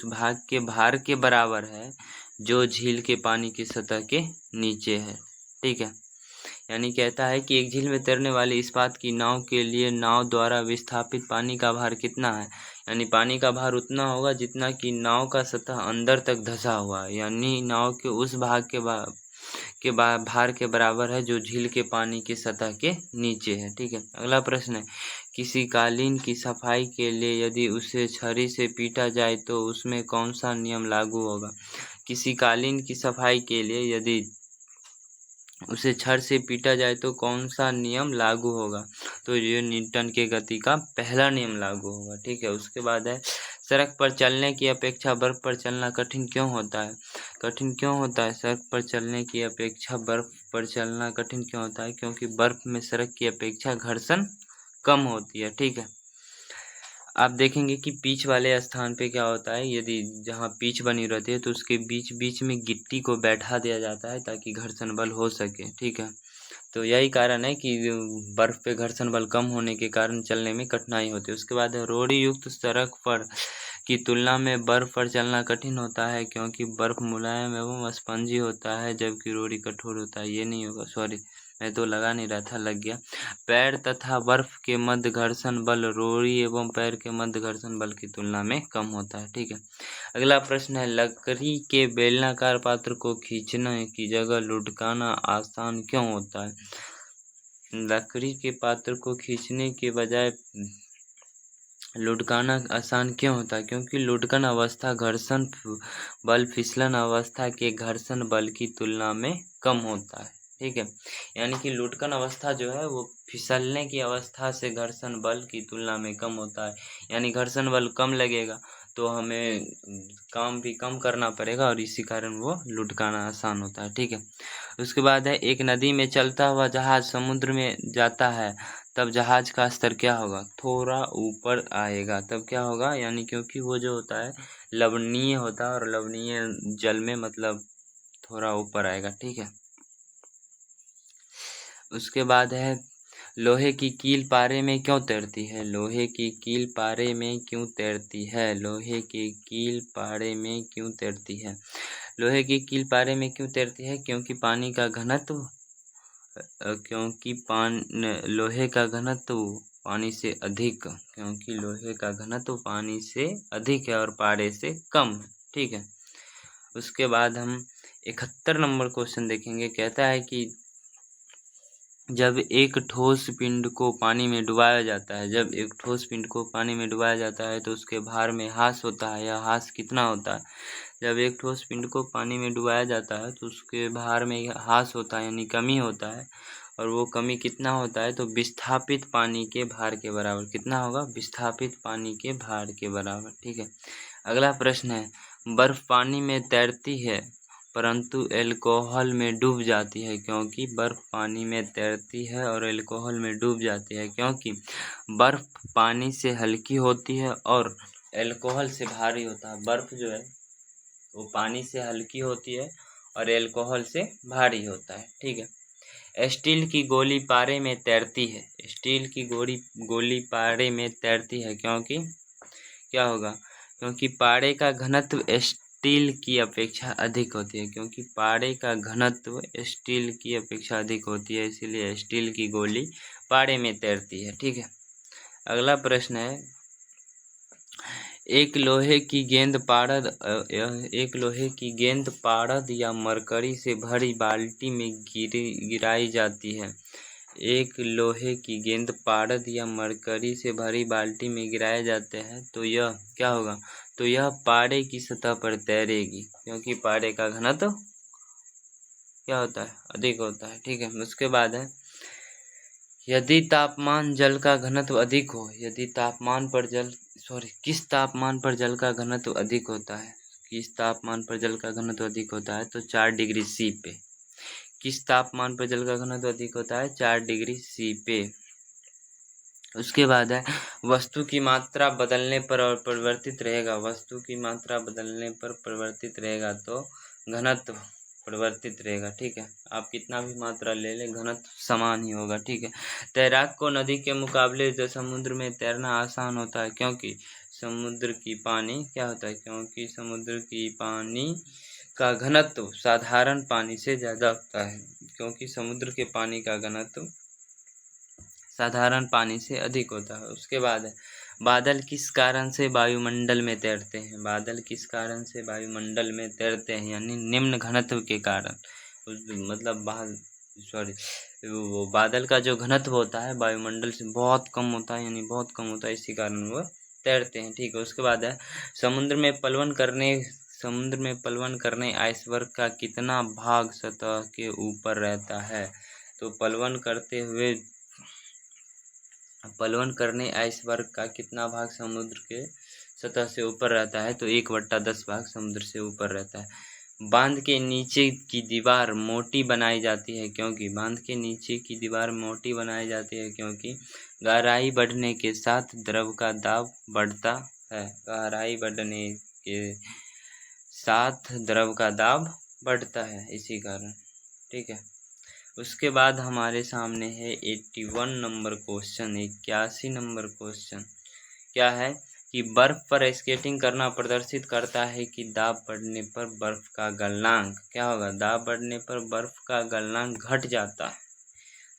भाग के भार के बराबर है जो झील के पानी की सतह के नीचे है। ठीक है। यानी कहता है कि एक झील में तैरने वाली इस्पात की नाव के लिए नाव द्वारा विस्थापित पानी का भार कितना है। यानी पानी का भार उतना होगा जितना कि नाव का सतह अंदर तक धंसा हुआ है, यानी नाव के उस भाग के भार के बराबर है जो झील के पानी की सतह के नीचे है। ठीक है। अगला प्रश्न है, किसी कालीन की सफाई के लिए यदि उसे छड़ी से पीटा जाए तो उसमें कौन सा नियम लागू होगा। किसी कालीन की सफाई के लिए यदि उसे छड़ से पीटा जाए तो कौन सा नियम लागू होगा। तो ये न्यूटन के गति का पहला नियम लागू होगा। ठीक है। उसके बाद है, सड़क पर चलने की अपेक्षा बर्फ पर चलना कठिन क्यों होता है। सड़क पर चलने की अपेक्षा बर्फ पर चलना कठिन क्यों होता है। क्योंकि बर्फ में सड़क की अपेक्षा घर्षण कम होती है। ठीक है। आप देखेंगे कि पिच वाले स्थान पे क्या होता है, यदि जहाँ पिच बनी रहती है तो उसके बीच बीच में गिट्टी को बैठा दिया जाता है ताकि घर्षण बल हो सके। ठीक है। तो यही कारण है कि बर्फ़ पे घर्षण बल कम होने के कारण चलने में कठिनाई होती है। उसके बाद है, रोड़ी युक्त सड़क पर की तुलना में बर्फ़ पर चलना कठिन होता है क्योंकि बर्फ़ मुलायम एवं स्पंजी होता है जबकि रोड़ी कठोर होता है। ये नहीं होगा, सॉरी मैं तो लगा नहीं रहा था, लग गया। पैर तथा बर्फ के मध्य घर्षण बल रोड़ी एवं पैर के मध्य घर्षण बल की तुलना में कम होता है। ठीक है। अगला प्रश्न है, लकड़ी के बेलनाकार पात्र को खींचने की जगह लुढ़काना आसान क्यों होता है। लकड़ी के पात्र को खींचने के बजाय लुढ़काना आसान क्यों होता है। क्योंकि लुढ़कन अवस्था घर्षण बल फिसलन अवस्था के घर्षण बल की तुलना में कम होता है। ठीक है। यानी कि लुढ़कन अवस्था जो है वो फिसलने की अवस्था से घर्षण बल की तुलना में कम होता है, यानी घर्षण बल कम लगेगा तो हमें काम भी कम करना पड़ेगा और इसी कारण वो लुढ़काना आसान होता है। ठीक है। उसके बाद है, एक नदी में चलता हुआ जहाज समुद्र में जाता है तब जहाज का स्तर क्या होगा। थोड़ा ऊपर आएगा। तब क्या होगा, यानी क्योंकि वो जो होता है लवणीय होता है और लवणीय जल में मतलब थोड़ा ऊपर आएगा। ठीक है। उसके बाद है, लोहे की कील पारे में क्यों तैरती है। लोहे की कील पारे में क्यों तैरती है। लोहे की कील पारे में क्यों तैरती है। लोहे की कील पारे में क्यों तैरती है। क्योंकि पानी का घनत्व लोहे का घनत्व पानी से अधिक, क्योंकि लोहे का घनत्व पानी से अधिक है और पारे से कम है। ठीक है। उसके बाद हम 71 नंबर क्वेश्चन देखेंगे। कहता है कि जब एक ठोस पिंड को पानी में डुबाया जाता है तो उसके भार में ह्रास होता है। यह ह्रास कितना होता है। जब एक ठोस पिंड को पानी में डुबाया जाता है तो उसके भार में ह्रास होता है, यानी कमी होता है। और वो कमी कितना होता है, तो विस्थापित पानी के भार के बराबर। कितना होगा, विस्थापित पानी के भार के बराबर। ठीक है। अगला प्रश्न है, बर्फ पानी में तैरती है परंतु एल्कोहल में डूब जाती है। क्योंकि बर्फ पानी में तैरती है और एल्कोहल में डूब जाती है क्योंकि बर्फ पानी से हल्की होती है और एल्कोहल से भारी होता है। बर्फ जो है वो पानी से हल्की होती है और एल्कोहल से भारी होता है। ठीक है। स्टील की गोली पारे में तैरती है। स्टील की गोली पारे में तैरती है क्योंकि क्या होगा, क्योंकि पारे का घनत्व स्टील की अपेक्षा अधिक होती है। क्योंकि पारे का घनत्व स्टील की अपेक्षा अधिक होती है, इसीलिए स्टील की गोली पारे में तैरती है। ठीक है। अगला प्रश्न है, एक लोहे की गेंद पारद या मरकरी से भरी बाल्टी में गिराई जाती है। एक लोहे की गेंद पारद या मरकरी से भरी बाल्टी में गिराए जाते हैं तो यह क्या होगा, तो यह पारे की सतह पर तैरेगी क्योंकि पारे का घनत्व क्या होता है, अधिक होता है। ठीक है। उसके बाद है, यदि तापमान जल का घनत्व अधिक हो, किस तापमान पर जल का घनत्व अधिक होता है। किस तापमान पर जल का घनत्व अधिक होता है, तो 4 डिग्री सी पे। किस तापमान पर जल का घनत्व अधिक होता है? 4 डिग्री सी पे। उसके बाद है वस्तु की मात्रा बदलने पर और परिवर्तित रहेगा। वस्तु की मात्रा बदलने पर परिवर्तित रहेगा तो घनत्व परिवर्तित रहेगा। ठीक है, आप कितना भी मात्रा ले लें घनत्व समान ही होगा। ठीक है, तैराक को नदी के मुकाबले जो समुद्र में तैरना आसान होता है क्योंकि समुद्र की पानी क्या होता है? क्योंकि समुद्र की पानी का घनत्व साधारण पानी से ज़्यादा होता है। क्योंकि समुद्र के पानी का घनत्व साधारण पानी से अधिक होता है। उसके बाद है बादल किस कारण से वायुमंडल में तैरते हैं? बादल किस कारण से वायुमंडल में तैरते हैं? यानी निम्न घनत्व के कारण। मतलब वो बादल का जो घनत्व होता है वायुमंडल से बहुत कम होता है, यानी बहुत कम होता है, इसी कारण वो तैरते हैं। ठीक है, उसके बाद है समुद्र में पलवन करने आइसबर्ग का कितना भाग सतह के ऊपर रहता है? तो पलवन करने आइसबर्ग का कितना भाग समुद्र के सतह से ऊपर रहता है? तो 1/10 भाग समुद्र से ऊपर रहता है। बांध के नीचे की दीवार मोटी बनाई जाती है क्योंकि गहराई बढ़ने के साथ द्रव का दाब बढ़ता है। गहराई बढ़ने के साथ द्रव का दाब बढ़ता है, इसी कारण। ठीक है, उसके बाद हमारे सामने है 81 नंबर क्वेश्चन। 81 नंबर क्वेश्चन क्या है कि बर्फ पर स्केटिंग करना प्रदर्शित करता है कि दाब बढ़ने पर बर्फ का गलनांक क्या होगा? दाब बढ़ने पर बर्फ का गलनांक घट जाता है।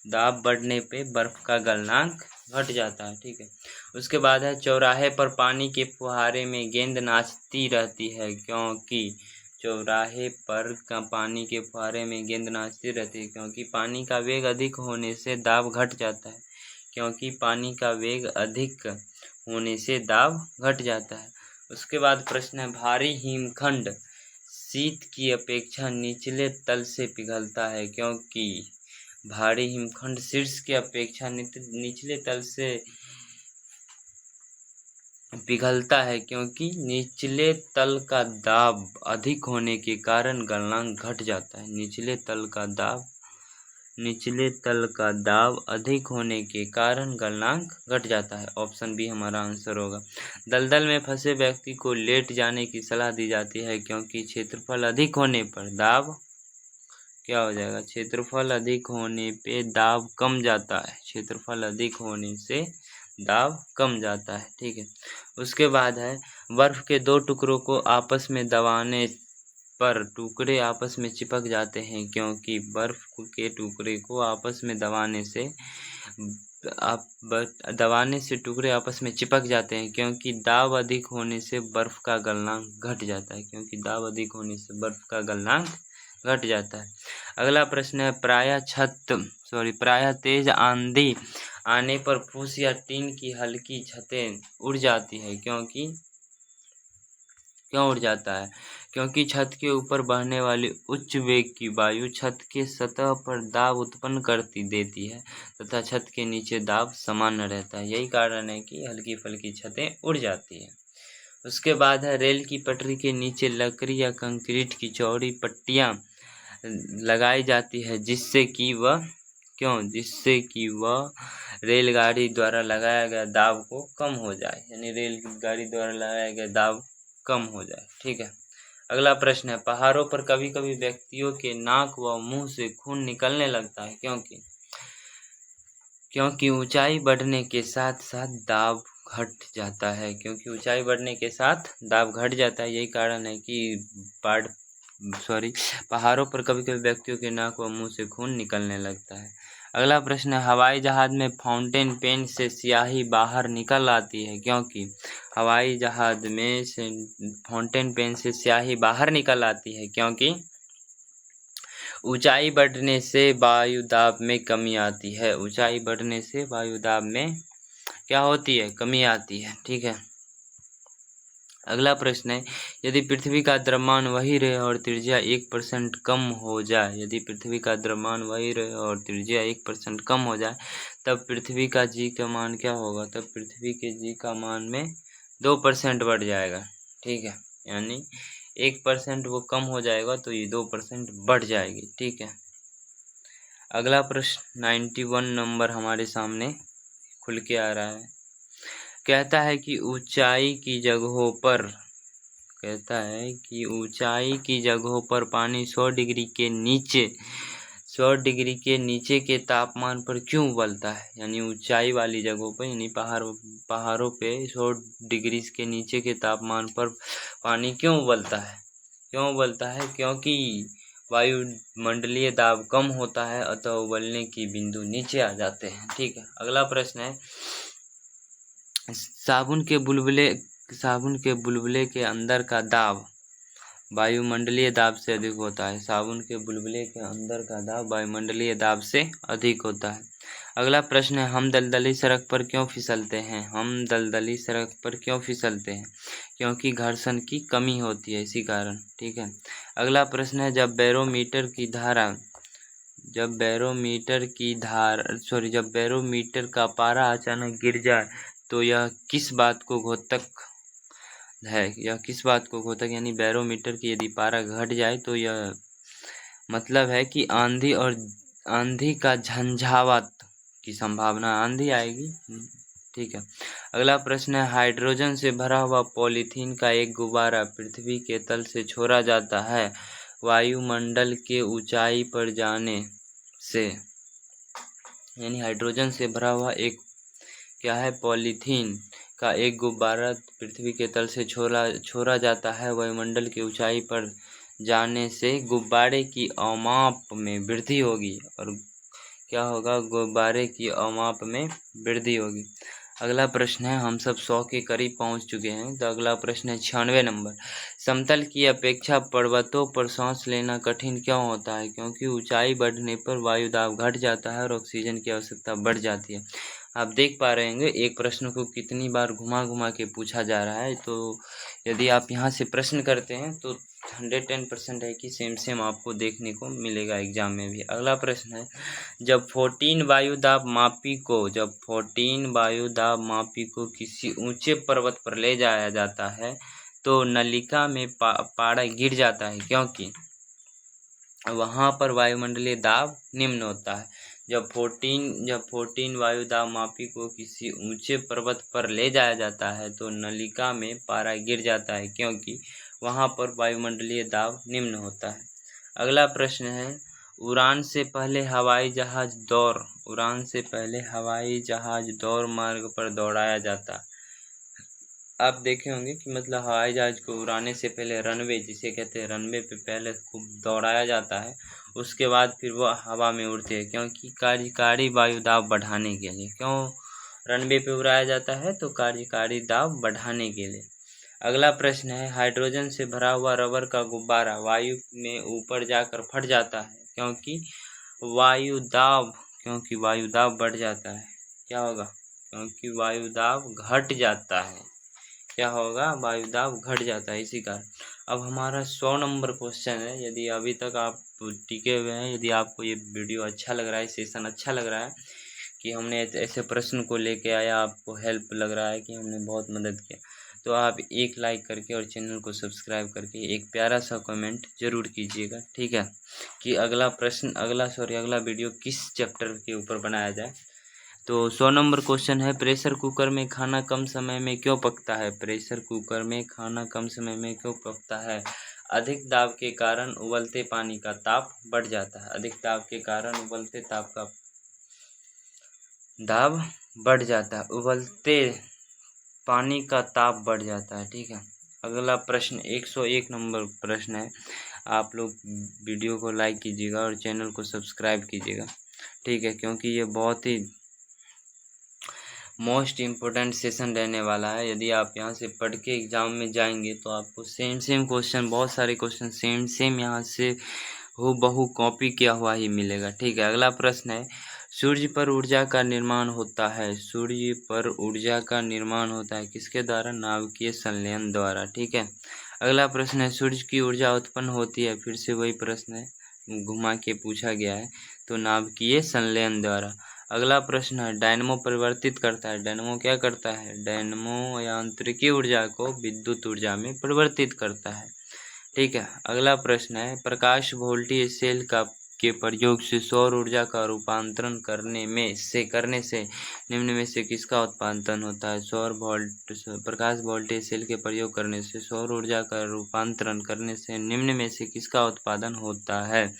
दाब बढ़ने पे बर्फ का गलनांक घट जाता है। ठीक है, उसके बाद है चौराहे पर पानी के फुहारे में गेंद नाचती रहती है क्योंकि चौराहे पर पानी के फुहारे में गेंद नाचती रहती है क्योंकि पानी का वेग अधिक होने से दाब घट जाता है। क्योंकि पानी का वेग अधिक होने से दाब घट जाता है। उसके बाद प्रश्न है भारी हिमखंड शीत की अपेक्षा निचले तल से पिघलता है क्योंकि भारी हिमखंड शीर्ष की अपेक्षा निचले तल से पिघलता है क्योंकि निचले तल का दाब अधिक होने के कारण गलनांक घट जाता है। निचले तल का दाब अधिक होने के कारण गलनांक घट जाता है। ऑप्शन बी हमारा आंसर होगा। दलदल में फंसे व्यक्ति को लेट जाने की सलाह दी जाती है क्योंकि क्षेत्रफल अधिक होने पर दाब क्या हो जाएगा? क्षेत्रफल अधिक होने पे दाब कम जाता है। क्षेत्रफल अधिक होने से दाब कम जाता है। ठीक है, उसके बाद है बर्फ के दो टुकड़ों को आपस में दबाने पर टुकड़े आपस में चिपक जाते हैं क्योंकि बर्फ के टुकड़े को आपस में दबाने से टुकड़े आपस में चिपक जाते हैं क्योंकि दाब अधिक होने से बर्फ का गलनांक घट जाता है। क्योंकि दाब अधिक होने से बर्फ का गलनांक घट जाता है। अगला प्रश्न है प्रायः तेज आंधी आने पर फूस या टीन की हल्की छतें उड़ जाती है क्यों उड़ जाता है? क्योंकि छत के ऊपर बहने वाली उच्च वेग की वायु छत के सतह पर दाब उत्पन्न करती देती है तथा छत के नीचे दाब सामान्य रहता है। यही कारण है कि हल्की फुल्की छतें उड़ जाती है। उसके बाद है रेल की पटरी के नीचे लकड़ी या कंक्रीट की चौड़ी पट्टियां लगाई जाती है जिससे कि वह रेलगाड़ी द्वारा लगाया गया दाब को कम हो जाए। यानी रेलगाड़ी द्वारा लगाया गया दाब कम हो जाए। ठीक है, अगला प्रश्न है पहाड़ों पर कभी कभी व्यक्तियों के नाक व मुंह से खून निकलने लगता है क्योंकि ऊंचाई बढ़ने के साथ साथ दाब घट जाता है। क्योंकि ऊंचाई बढ़ने के साथ दाब घट जाता है, यही कारण है कि पहाड़ों पर कभी कभी व्यक्तियों के नाक व मुंह से खून निकलने लगता है। अगला प्रश्न है हवाई जहाज में फाउंटेन पेन से स्याही बाहर निकल आती है क्योंकि हवाई जहाज में से फाउंटेन पेन से स्याही बाहर निकल आती है क्योंकि ऊंचाई बढ़ने से वायु दाब में कमी आती है। ऊंचाई बढ़ने से वायु दाब में क्या होती है? कमी आती है। ठीक है, अगला प्रश्न है यदि पृथ्वी का द्रव्यमान वही रहे और त्रिज्या 1% कम हो जाए, यदि पृथ्वी का द्रव्यमान वही रहे और त्रिज्या 1% कम हो जाए तब पृथ्वी का जी का मान क्या होगा? तब पृथ्वी के जी का मान में 2% बढ़ जाएगा। ठीक है, यानी 1% वो कम हो जाएगा तो ये 2% बढ़ जाएगी। ठीक है, अगला प्रश्न 91 नंबर हमारे सामने खुल के आ रहा है। कहता है कि ऊंचाई की जगहों पर पानी 100 डिग्री के नीचे के तापमान पर क्यों उबलता है। यानी ऊंचाई वाली जगहों पर, यानी पहाड़ों पे 100 डिग्री के नीचे के तापमान पर पानी क्यों उबलता है। क्योंकि वायुमंडलीय दाब कम होता है, अतः उबलने की बिंदु नीचे आ जाते हैं। ठीक है। अगला प्रश्न है, साबुन के बुलबुले के अंदर का दाब वायुमंडलीय दाब से अधिक होता है। साबुन के बुलबुले के अंदर का दाब वायुमंडलीय दाब से अधिक होता है। अगला प्रश्न है, हम दलदली सड़क पर क्यों फिसलते हैं। क्योंकि घर्षण की कमी होती है, इसी कारण। ठीक है। अगला प्रश्न है, जब बैरोमीटर का पारा अचानक गिर जाए तो यह किस बात को घोतक है। यानी बैरोमीटर की यदि पारा घट जाए तो यह मतलब है कि आंधी का झंझावात की संभावना, आंधी आएगी। ठीक है। अगला प्रश्न है, हाइड्रोजन से भरा हुआ पॉलीथीन का एक गुब्बारा पृथ्वी के तल से छोड़ा जाता है वायुमंडल के ऊंचाई पर जाने से। यानी हाइड्रोजन से भरा हुआ एक पॉलीथीन का एक गुब्बारा पृथ्वी के तल से छोड़ा जाता है वायुमंडल की ऊंचाई पर जाने से गुब्बारे की अवमाप में वृद्धि होगी। और क्या होगा, गुब्बारे की अवमाप में वृद्धि होगी। अगला प्रश्न है, हम सब 100 के करीब पहुंच चुके हैं। तो अगला प्रश्न है 96 नंबर, समतल की अपेक्षा पर्वतों पर सांस लेना कठिन क्यों होता है। क्योंकि ऊंचाई बढ़ने पर वायु दाब घट जाता है और ऑक्सीजन की आवश्यकता बढ़ जाती है। आप देख पा रहे होंगे एक प्रश्न को कितनी बार घुमा के पूछा जा रहा है। तो यदि आप यहाँ से प्रश्न करते हैं तो 110% है कि सेम आपको देखने को मिलेगा एग्जाम में भी। अगला प्रश्न है, जब 14 वायु दाब मापी को किसी ऊंचे पर्वत पर ले जाया जाता है तो नलिका में पारा गिर जाता है, क्योंकि वहाँ पर वायुमंडलीय दाब निम्न होता है। जब 14 वायु दाब मापी को किसी ऊंचे पर्वत पर ले जाया जाता है तो नलिका में पारा गिर जाता है, क्योंकि वहाँ पर वायुमंडलीय दाब निम्न होता है। अगला प्रश्न है, उड़ान से पहले हवाई जहाज दौड़ मार्ग पर दौड़ाया जाता। आप देखे होंगे कि मतलब हवाई जहाज को उड़ाने से पहले रनवे, जिसे कहते हैं, रनवे पे पहले खूब दौड़ाया जाता है, उसके बाद फिर वो हवा में उड़ते हैं। क्योंकि कार्यकारी वायु दाब बढ़ाने के लिए। क्यों रनवे पे उड़ाया जाता है? तो कार्यकारी दाब बढ़ाने के लिए। अगला प्रश्न है, हाइड्रोजन से भरा हुआ रबर का गुब्बारा वायु में ऊपर जाकर फट जाता है, क्योंकि वायु दाब बढ़ जाता है। क्या होगा? क्योंकि वायु दाब घट जाता है। क्या होगा? वायु दाब घट जाता है, इसी कारण। अब हमारा 100 नंबर क्वेश्चन है। यदि अभी तक आप टिके हुए हैं, यदि आपको ये वीडियो अच्छा लग रहा है, सेशन अच्छा लग रहा है कि हमने ऐसे प्रश्न को लेके आया, आपको हेल्प लग रहा है कि हमने बहुत मदद किया, तो आप एक लाइक करके और चैनल को सब्सक्राइब करके एक प्यारा सा कमेंट जरूर कीजिएगा। ठीक है, कि अगला वीडियो किस चैप्टर के ऊपर बनाया जाए। तो 100 नंबर क्वेश्चन है, प्रेशर कुकर में खाना कम समय में क्यों पकता है। प्रेशर कुकर में खाना कम समय में क्यों पकता है? अधिक दाब के कारण उबलते पानी का ताप बढ़ जाता है। अधिक दाब के कारण उबलते दाब बढ़ जाता है, उबलते पानी का ताप बढ़ जाता है। ठीक है। अगला प्रश्न 101 नंबर प्रश्न है। आप लोग वीडियो को लाइक कीजिएगा और चैनल को सब्सक्राइब कीजिएगा। ठीक है, क्योंकि ये बहुत ही मोस्ट इम्पोर्टेंट सेशन रहने वाला है। यदि आप यहाँ से पढ़ के एग्ज़ाम में जाएंगे तो आपको सेम क्वेश्चन, बहुत सारे क्वेश्चन सेम यहाँ से हूबहू कॉपी किया हुआ ही मिलेगा। ठीक है। अगला प्रश्न है, सूर्य पर ऊर्जा का निर्माण होता है। सूर्य पर ऊर्जा का निर्माण होता है किसके द्वारा? नाभिकीय संलयन द्वारा। ठीक है। अगला प्रश्न है, सूर्य की ऊर्जा उत्पन्न होती है। फिर से वही प्रश्न है, घुमा के पूछा गया है, तो नाभिकीय संलयन द्वारा। अगला प्रश्न है, डायनमो परिवर्तित करता है। डायनमो क्या करता है? डायनमो यांत्रिकी ऊर्जा को विद्युत ऊर्जा में परिवर्तित करता है। ठीक है। अगला प्रश्न है, प्रकाश वोल्टेज सेल का के प्रयोग से सौर ऊर्जा का रूपांतरण करने से निम्न में से किसका उत्पादन होता है? प्रकाश वोल्टेज सेल के प्रयोग करने से सौर ऊर्जा का रूपांतरण करने से निम्न में से किसका उत्पादन होता है?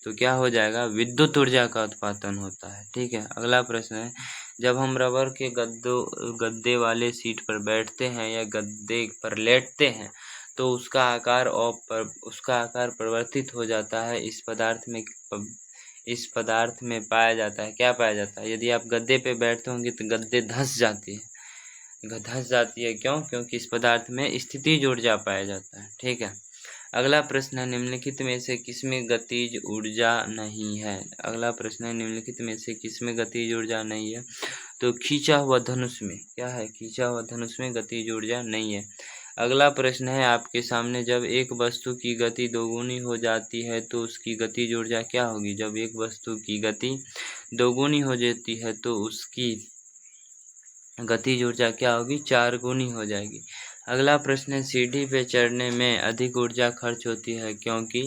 तो क्या हो जाएगा? विद्युत ऊर्जा का उत्पादन होता है। ठीक है, अगला प्रश्न है, जब हम रबर के गद्दे वाले सीट पर बैठते हैं या गद्दे पर लेटते हैं तो उसका आकार परिवर्तित हो जाता है। इस पदार्थ में पाया जाता है, क्या पाया जाता है? यदि आप गद्दे पे बैठते होंगे तो गद्दे धंस जाती है। क्यों? क्योंकि इस पदार्थ में स्थितिज ऊर्जा पाया जाता है। ठीक है, अगला प्रश्न है, निम्नलिखित में से किसमें गतिज ऊर्जा नहीं है? निम्नलिखित में से किसमें गतिज ऊर्जा नहीं है? तो खींचा हुआ धनुष में। क्या है? खींचा हुआ धनुष में गतिज ऊर्जा नहीं है। अगला प्रश्न है आपके सामने, जब एक वस्तु की गति दोगुनी हो जाती है तो उसकी गतिज ऊर्जा क्या होगी? जब एक वस्तु की गति दोगुनी हो जाती है तो उसकी गतिज ऊर्जा क्या होगी? 4 गुनी हो जाएगी। अगला प्रश्न है, सीढ़ी पे चढ़ने में अधिक ऊर्जा खर्च होती है क्योंकि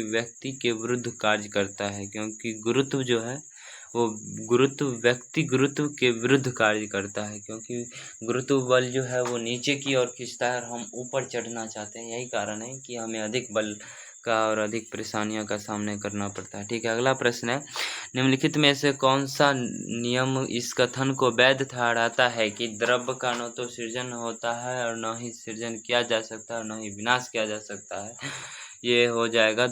व्यक्ति के विरुद्ध कार्य करता है। क्योंकि गुरुत्व जो है वो गुरुत्व के विरुद्ध कार्य करता है। क्योंकि गुरुत्व बल जो है वो नीचे की ओर खींचता है और हम ऊपर चढ़ना चाहते हैं। यही कारण है कि हमें अधिक बल का और अधिक परेशानियों का सामना करना पड़ता है। ठीक है, अगला प्रश्न है, निम्नलिखित में से कौन सा नियम इस कथन को वैध ठहराता है कि द्रव्य का न तो सृजन होता है और न ही सृजन किया जा सकता है और न ही विनाश किया जा सकता है? ये हो जाएगा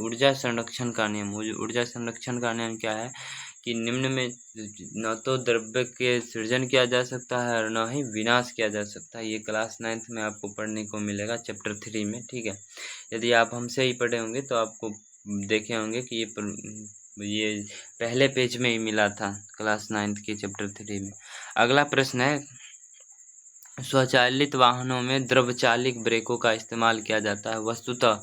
ऊर्जा संरक्षण का नियम। ऊर्जा संरक्षण का नियम क्या है कि निम्न में न तो द्रव्य के सृजन किया जा सकता है और न ही विनाश किया जा सकता है। ये क्लास 9th में आपको पढ़ने को मिलेगा चैप्टर 3 में। ठीक है, यदि आप हमसे ही पढ़े होंगे तो आपको देखे होंगे कि ये पहले पेज में ही मिला था क्लास 9th के चैप्टर 3 में। अगला प्रश्न है, स्वचालित वाहनों में द्रवचालित ब्रेकों का इस्तेमाल किया जाता है। वस्तुतः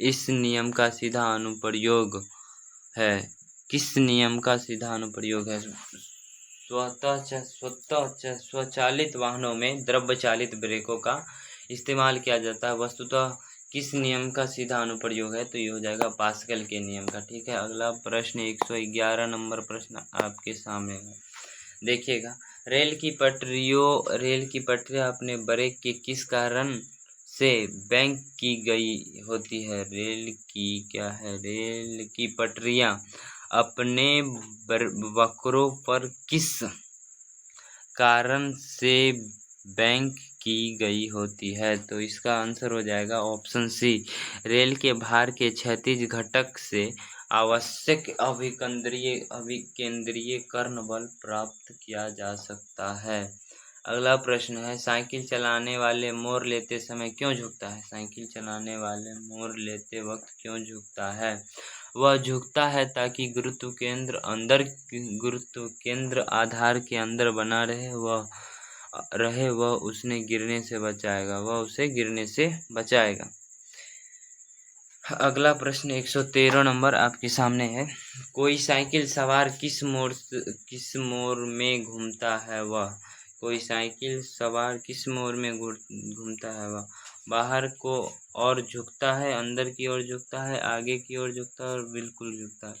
इस नियम का सीधा अनुप्रयोग है। किस नियम का सीधा अनुप्रयोग है? स्वचालित वाहनों में द्रवचालित ब्रेकों का इस्तेमाल किया जाता है। वस्तुतः किस नियम का सीधा अनुप्रयोग है? तो ये हो जाएगा पास्कल के नियम का। ठीक है, अगला प्रश्न 111 नंबर प्रश्न आपके सामने है, देखिएगा। रेल की पटरियां अपने ब्रेक के किस कारण से बैंक की गई होती है? रेल की पटरियां अपने वक्रों पर किस कारण से बैंक की गई होती है? तो इसका आंसर हो जाएगा ऑप्शन सी, रेल के भार के क्षैतिज घटक से आवश्यक अभिकेंद्रीयकरण बल प्राप्त किया जा सकता है। अगला प्रश्न है, साइकिल चलाने वाले मोड़ लेते समय क्यों झुकता है? साइकिल चलाने वाले मोड़ लेते वक्त क्यों झुकता है? वह झुकता है ताकि गुरुत्व केंद्र आधार के अंदर बना रहे, वह उसे गिरने से बचाएगा। अगला प्रश्न 113 नंबर आपके सामने है, कोई साइकिल सवार किस मोड़ में घूमता है? वह बाहर को और झुकता है, अंदर की ओर झुकता है, आगे की ओर झुकता है और बिल्कुल झुकता है।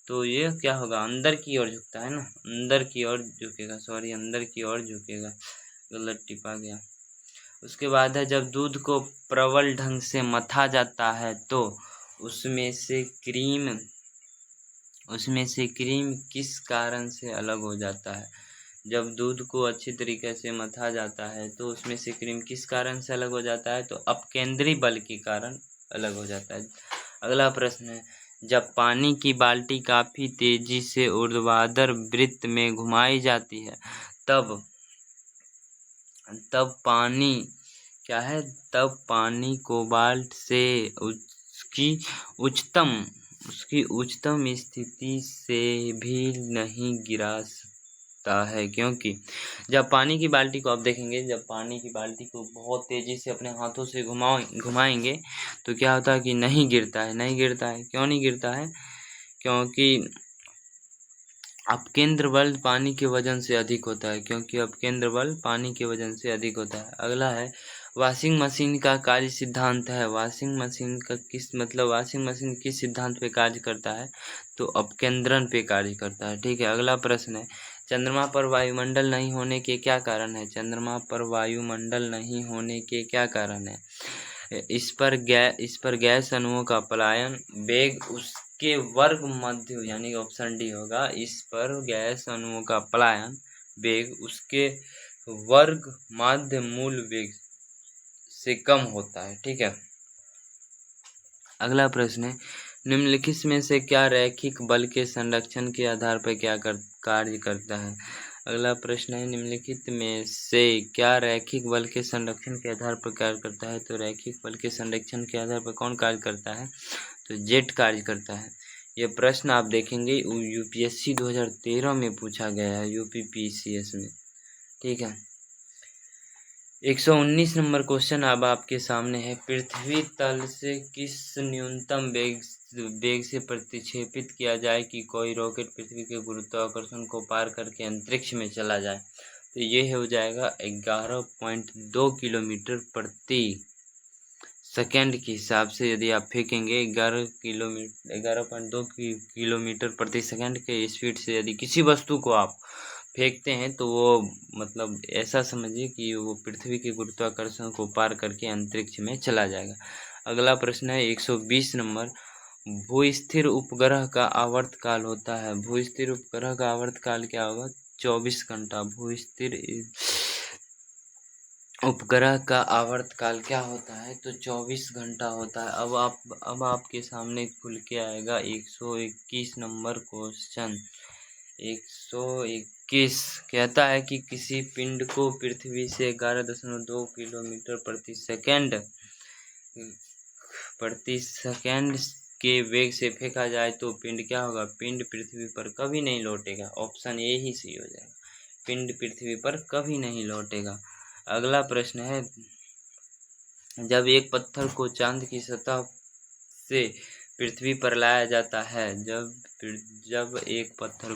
तो ये क्या होगा? अंदर की ओर झुकता है ना, अंदर की ओर झुकेगा। गलत टिपा गया। उसके बाद है, जब दूध को प्रबल ढंग से मथा जाता है तो उसमें से क्रीम किस कारण से अलग हो जाता है? जब दूध को अच्छी तरीके से मथा जाता है तो उसमें से क्रीम किस कारण से अलग हो जाता है? तो अपकेंद्री बल के कारण अलग हो जाता है। अगला प्रश्न है, जब पानी की बाल्टी काफी तेजी से ऊर्ध्वाधर वृत्त में घुमाई जाती है तब पानी कोबाल्ट से उसकी उच्चतम स्थिति से भी नहीं गिरा सकता है। क्योंकि जब पानी की बाल्टी को आप देखेंगे, जब पानी की बाल्टी को बहुत तेजी से अपने हाथों से घुमाएंगे तो क्या होता है कि नहीं गिरता है। क्यों नहीं गिरता है? क्योंकि अपकेंद्र बल पानी के वजन से अधिक होता है। अगला है, वॉशिंग मशीन का कार्य सिद्धांत है। वॉशिंग मशीन का वॉशिंग मशीन किस सिद्धांत पे कार्य करता है? तो अपकेंद्रण पे कार्य करता है। ठीक है, अगला प्रश्न है, चंद्रमा पर वायुमंडल नहीं होने के क्या कारण है? चंद्रमा पर वायुमंडल नहीं होने के क्या कारण है? इस पर गैस अणुओं का पलायन, वेग उसके वर्ग मध्य, यानी ऑप्शन डी होगा। इस पर गैस अणुओं का पलायन, वेग उसके वर्ग माध्य मूल वेग से कम होता है। ठीक है, अगला प्रश्न है, निम्नलिखित में से क्या रैखिक बल के संरक्षण के आधार पर कार्य करता है? अगला प्रश्न है, निम्नलिखित में से क्या रैखिक बल के संरक्षण के आधार पर कार्य करता है? तो रैखिक बल के संरक्षण के आधार पर कौन कार्य करता है? तो जेट कार्य करता है। ये प्रश्न आप देखेंगे यूपीएससी 2013 में पूछा गया है, यूपीपीसीएस में। ठीक है, 119 नंबर क्वेश्चन अब आपके सामने है, पृथ्वी तल से किस न्यूनतम वेग से प्रतिक्षेपित किया जाए कि कोई रॉकेट पृथ्वी के गुरुत्वाकर्षण को पार करके अंतरिक्ष में चला जाए? तो ये हो जाएगा 11.2 किलोमीटर प्रति सेकेंड के हिसाब से। यदि आप फेंकेंगे 11.2 किलोमीटर प्रति सेकेंड के स्पीड से यदि किसी वस्तु को आप फेंकते हैं तो वो ऐसा समझिए कि वो पृथ्वी के गुरुत्वाकर्षण को पार करके अंतरिक्ष में चला जाएगा। अगला प्रश्न है 120 नंबर, भूस्थिर उपग्रह का आवर्तकाल होता है। भूस्थिर उपग्रह का आवर्तकाल क्या होगा? 24 घंटा। भूस्थिर उपग्रह का आवर्तकाल क्या होता है? तो 24 घंटा होता है। अब आपके सामने खुल के आएगा 121 नंबर क्वेश्चन। 121 कहता है कि किसी पिंड को पृथ्वी से 11.2 किलोमीटर प्रति सेकेंड के वेग से फेंका जाए तो पिंड क्या होगा? पिंड पृथ्वी पर कभी नहीं लौटेगा। ऑप्शन ए ही सही हो जाएगा, पिंड पृथ्वी पर कभी नहीं लौटेगा। अगला प्रश्न है, जब एक पत्थर को चांद की सतह से पृथ्वी पर लाया जाता है, जब एक पत्थर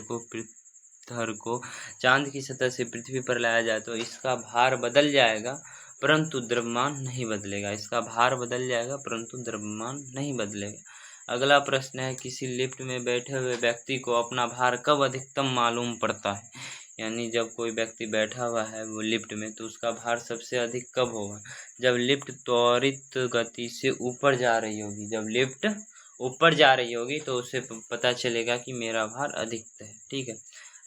को चांद की सतह से पृथ्वी पर लाया जाए तो इसका भार बदल जाएगा परंतु द्रव्यमान नहीं बदलेगा। इसका भार बदल जाएगा परंतु द्रव्यमान नहीं बदलेगा। अगला प्रश्न है, किसी लिफ्ट में बैठे हुए व्यक्ति को अपना भार कब अधिकतम मालूम पड़ता है? यानी जब कोई व्यक्ति बैठा हुआ है वो लिफ्ट में तो उसका भार सबसे अधिक कब होगा? जब लिफ्ट त्वरित गति से ऊपर जा रही होगी। जब लिफ्ट ऊपर जा रही होगी तो उसे पता चलेगा कि मेरा भार अधिक है। ठीक है,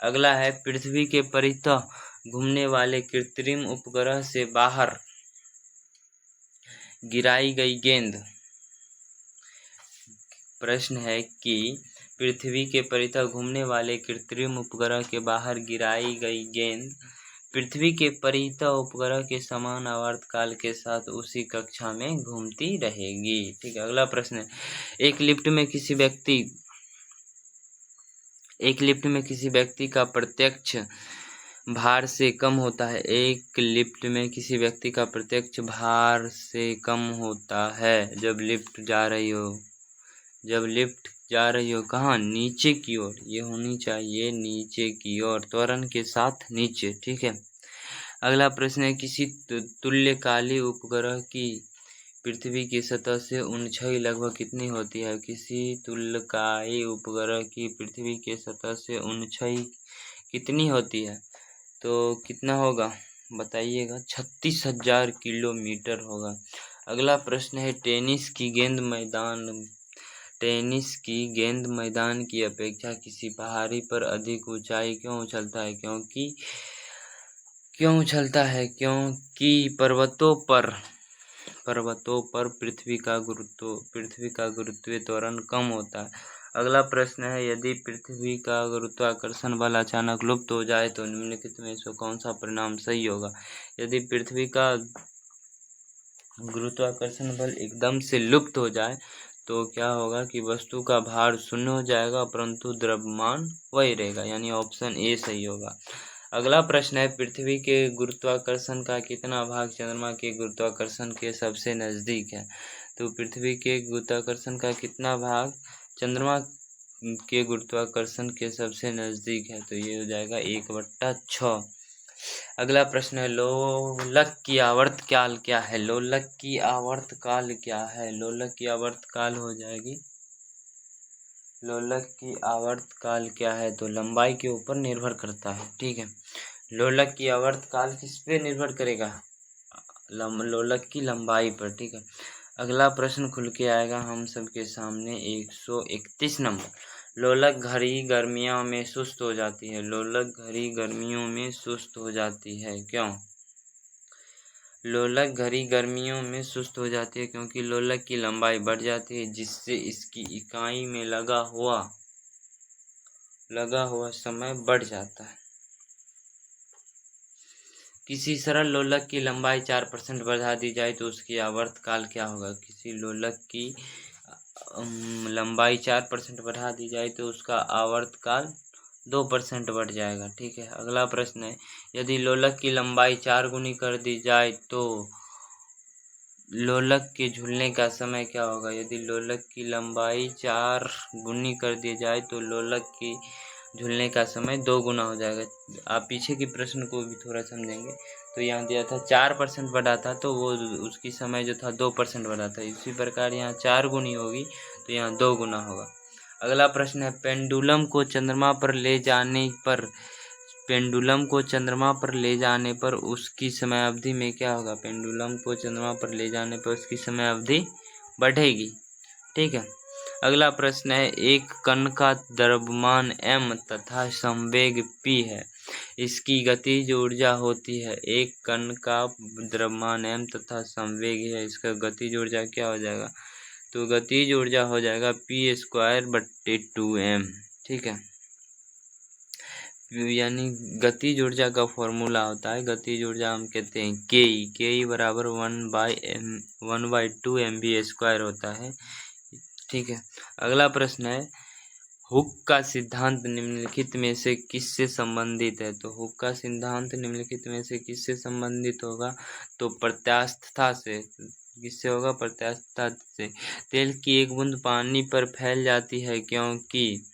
अगला है, पृथ्वी के परितः घूमने वाले कृत्रिम उपग्रह से बाहर गिराई गई गेंद। प्रश्न है कि पृथ्वी के परितः घूमने वाले कृत्रिम उपग्रह के बाहर गिराई गई गेंद पृथ्वी के परितः उपग्रह के समान आवर्तकाल के साथ उसी कक्षा में घूमती रहेगी। ठीक है, अगला प्रश्न है, एक लिफ्ट में किसी व्यक्ति का प्रत्यक्ष भार से कम होता है। एक लिफ्ट में किसी व्यक्ति का प्रत्यक्ष भार से कम होता है जब लिफ्ट जा रही हो कहाँ? नीचे की ओर। ये होनी चाहिए नीचे की ओर, त्वरण के साथ नीचे। ठीक है, अगला प्रश्न है, किसी तुल्यकाली उपग्रह की पृथ्वी की सतह से ऊंचाई लगभग कितनी होती है? किसी तुल्यकाली उपग्रह की पृथ्वी के सतह से ऊंचाई कितनी होती है? तो कितना होगा बताइएगा? 36,000 किलोमीटर होगा। अगला प्रश्न है, टेनिस की गेंद मैदान की अपेक्षा किसी पहाड़ी पर अधिक ऊंचाई क्यों उछलता है? क्योंकि पर्वतों पर पृथ्वी का गुरुत्वीय त्वरण कम होता है। अगला प्रश्न है, यदि पृथ्वी का गुरुत्वाकर्षण बल अचानक लुप्त हो जाए तो निम्नलिखित में से कौन सा परिणाम सही होगा? यदि पृथ्वी का गुरुत्वाकर्षण बल एकदम से लुप्त हो जाए तो क्या होगा कि वस्तु का भार शून्य हो जाएगा परंतु द्रव्यमान वही रहेगा, यानी ऑप्शन ए सही होगा। अगला प्रश्न है, पृथ्वी के गुरुत्वाकर्षण का कितना भाग चंद्रमा के गुरुत्वाकर्षण के सबसे नज़दीक है? तो पृथ्वी के गुरुत्वाकर्षण का कितना भाग चंद्रमा के गुरुत्वाकर्षण के सबसे नज़दीक है? तो ये हो जाएगा 1/6। अगला प्रश्न है, लोलक की आवर्तकाल क्या है? लोलक की आवर्तकाल क्या है? लोलक की आवर्तकाल हो जाएगी, लोलक की आवर्तकाल क्या है? तो लंबाई के ऊपर निर्भर करता है, ठीक है। लोलक की आवर्तकाल किस पे निर्भर करेगा? लोलक की लंबाई पर, ठीक है। अगला प्रश्न खुल के आएगा हम सबके सामने 131 नंबर। लोलक घड़ी गर्मियों में सुस्त हो जाती है। लोलक घड़ी गर्मियों में सुस्त हो जाती है, क्यों? लोलक घड़ी गर्मियों में सुस्त हो जाती है क्योंकि लोलक की लंबाई बढ़ जाती है, जिससे इसकी इकाई में लगा हुआ समय बढ़ जाता है। किसी सरल लोलक की लंबाई 4% बढ़ा दी जाए तो उसकी आवर्तकाल क्या होगा? किसी लोलक की लंबाई 4% बढ़ा दी जाए तो उसका आवर्तकाल 2% बढ़ जाएगा, ठीक है। अगला प्रश्न है, यदि लोलक की लंबाई 4 गुनी कर दी जाए तो लोलक के झूलने का समय क्या होगा? यदि लोलक की लंबाई 4 गुनी कर दी जाए तो लोलक की झूलने का समय 2 गुना हो जाएगा। आप पीछे के प्रश्न को भी थोड़ा समझेंगे तो यहाँ दिया था 4% बढ़ा था तो वो उसकी समय जो था 2% बढ़ा था। इसी प्रकार यहाँ 4 गुनी होगी तो यहाँ 2 गुना होगा। अगला प्रश्न है, पेंडुलम को चंद्रमा पर ले जाने पर उसकी समय अवधि में क्या होगा? पेंडुलम को चंद्रमा पर ले जाने पर उसकी समय अवधि बढ़ेगी, ठीक है। अगला प्रश्न है, एक कण का द्रव्यमान m तथा संवेग p है, इसकी गतिज ऊर्जा होती है। एक कण का द्रव्यमान m तथा संवेग है, इसका गतिज ऊर्जा क्या हो जाएगा? तो गतिज ऊर्जा हो जाएगा p²/2m, ठीक है। यानी गतिज ऊर्जा का फॉर्मूला होता है, गतिज ऊर्जा हम कहते हैं के बराबर 1/2 mv² होता है, ठीक है। अगला प्रश्न है, हुक का सिद्धांत निम्नलिखित में से किससे संबंधित है? तो हुक का सिद्धांत निम्नलिखित में से किससे संबंधित होगा? तो प्रत्यास्थता से। किससे होगा? प्रत्यास्थता से। तेल की एक बूंद पानी पर फैल जाती है क्योंकि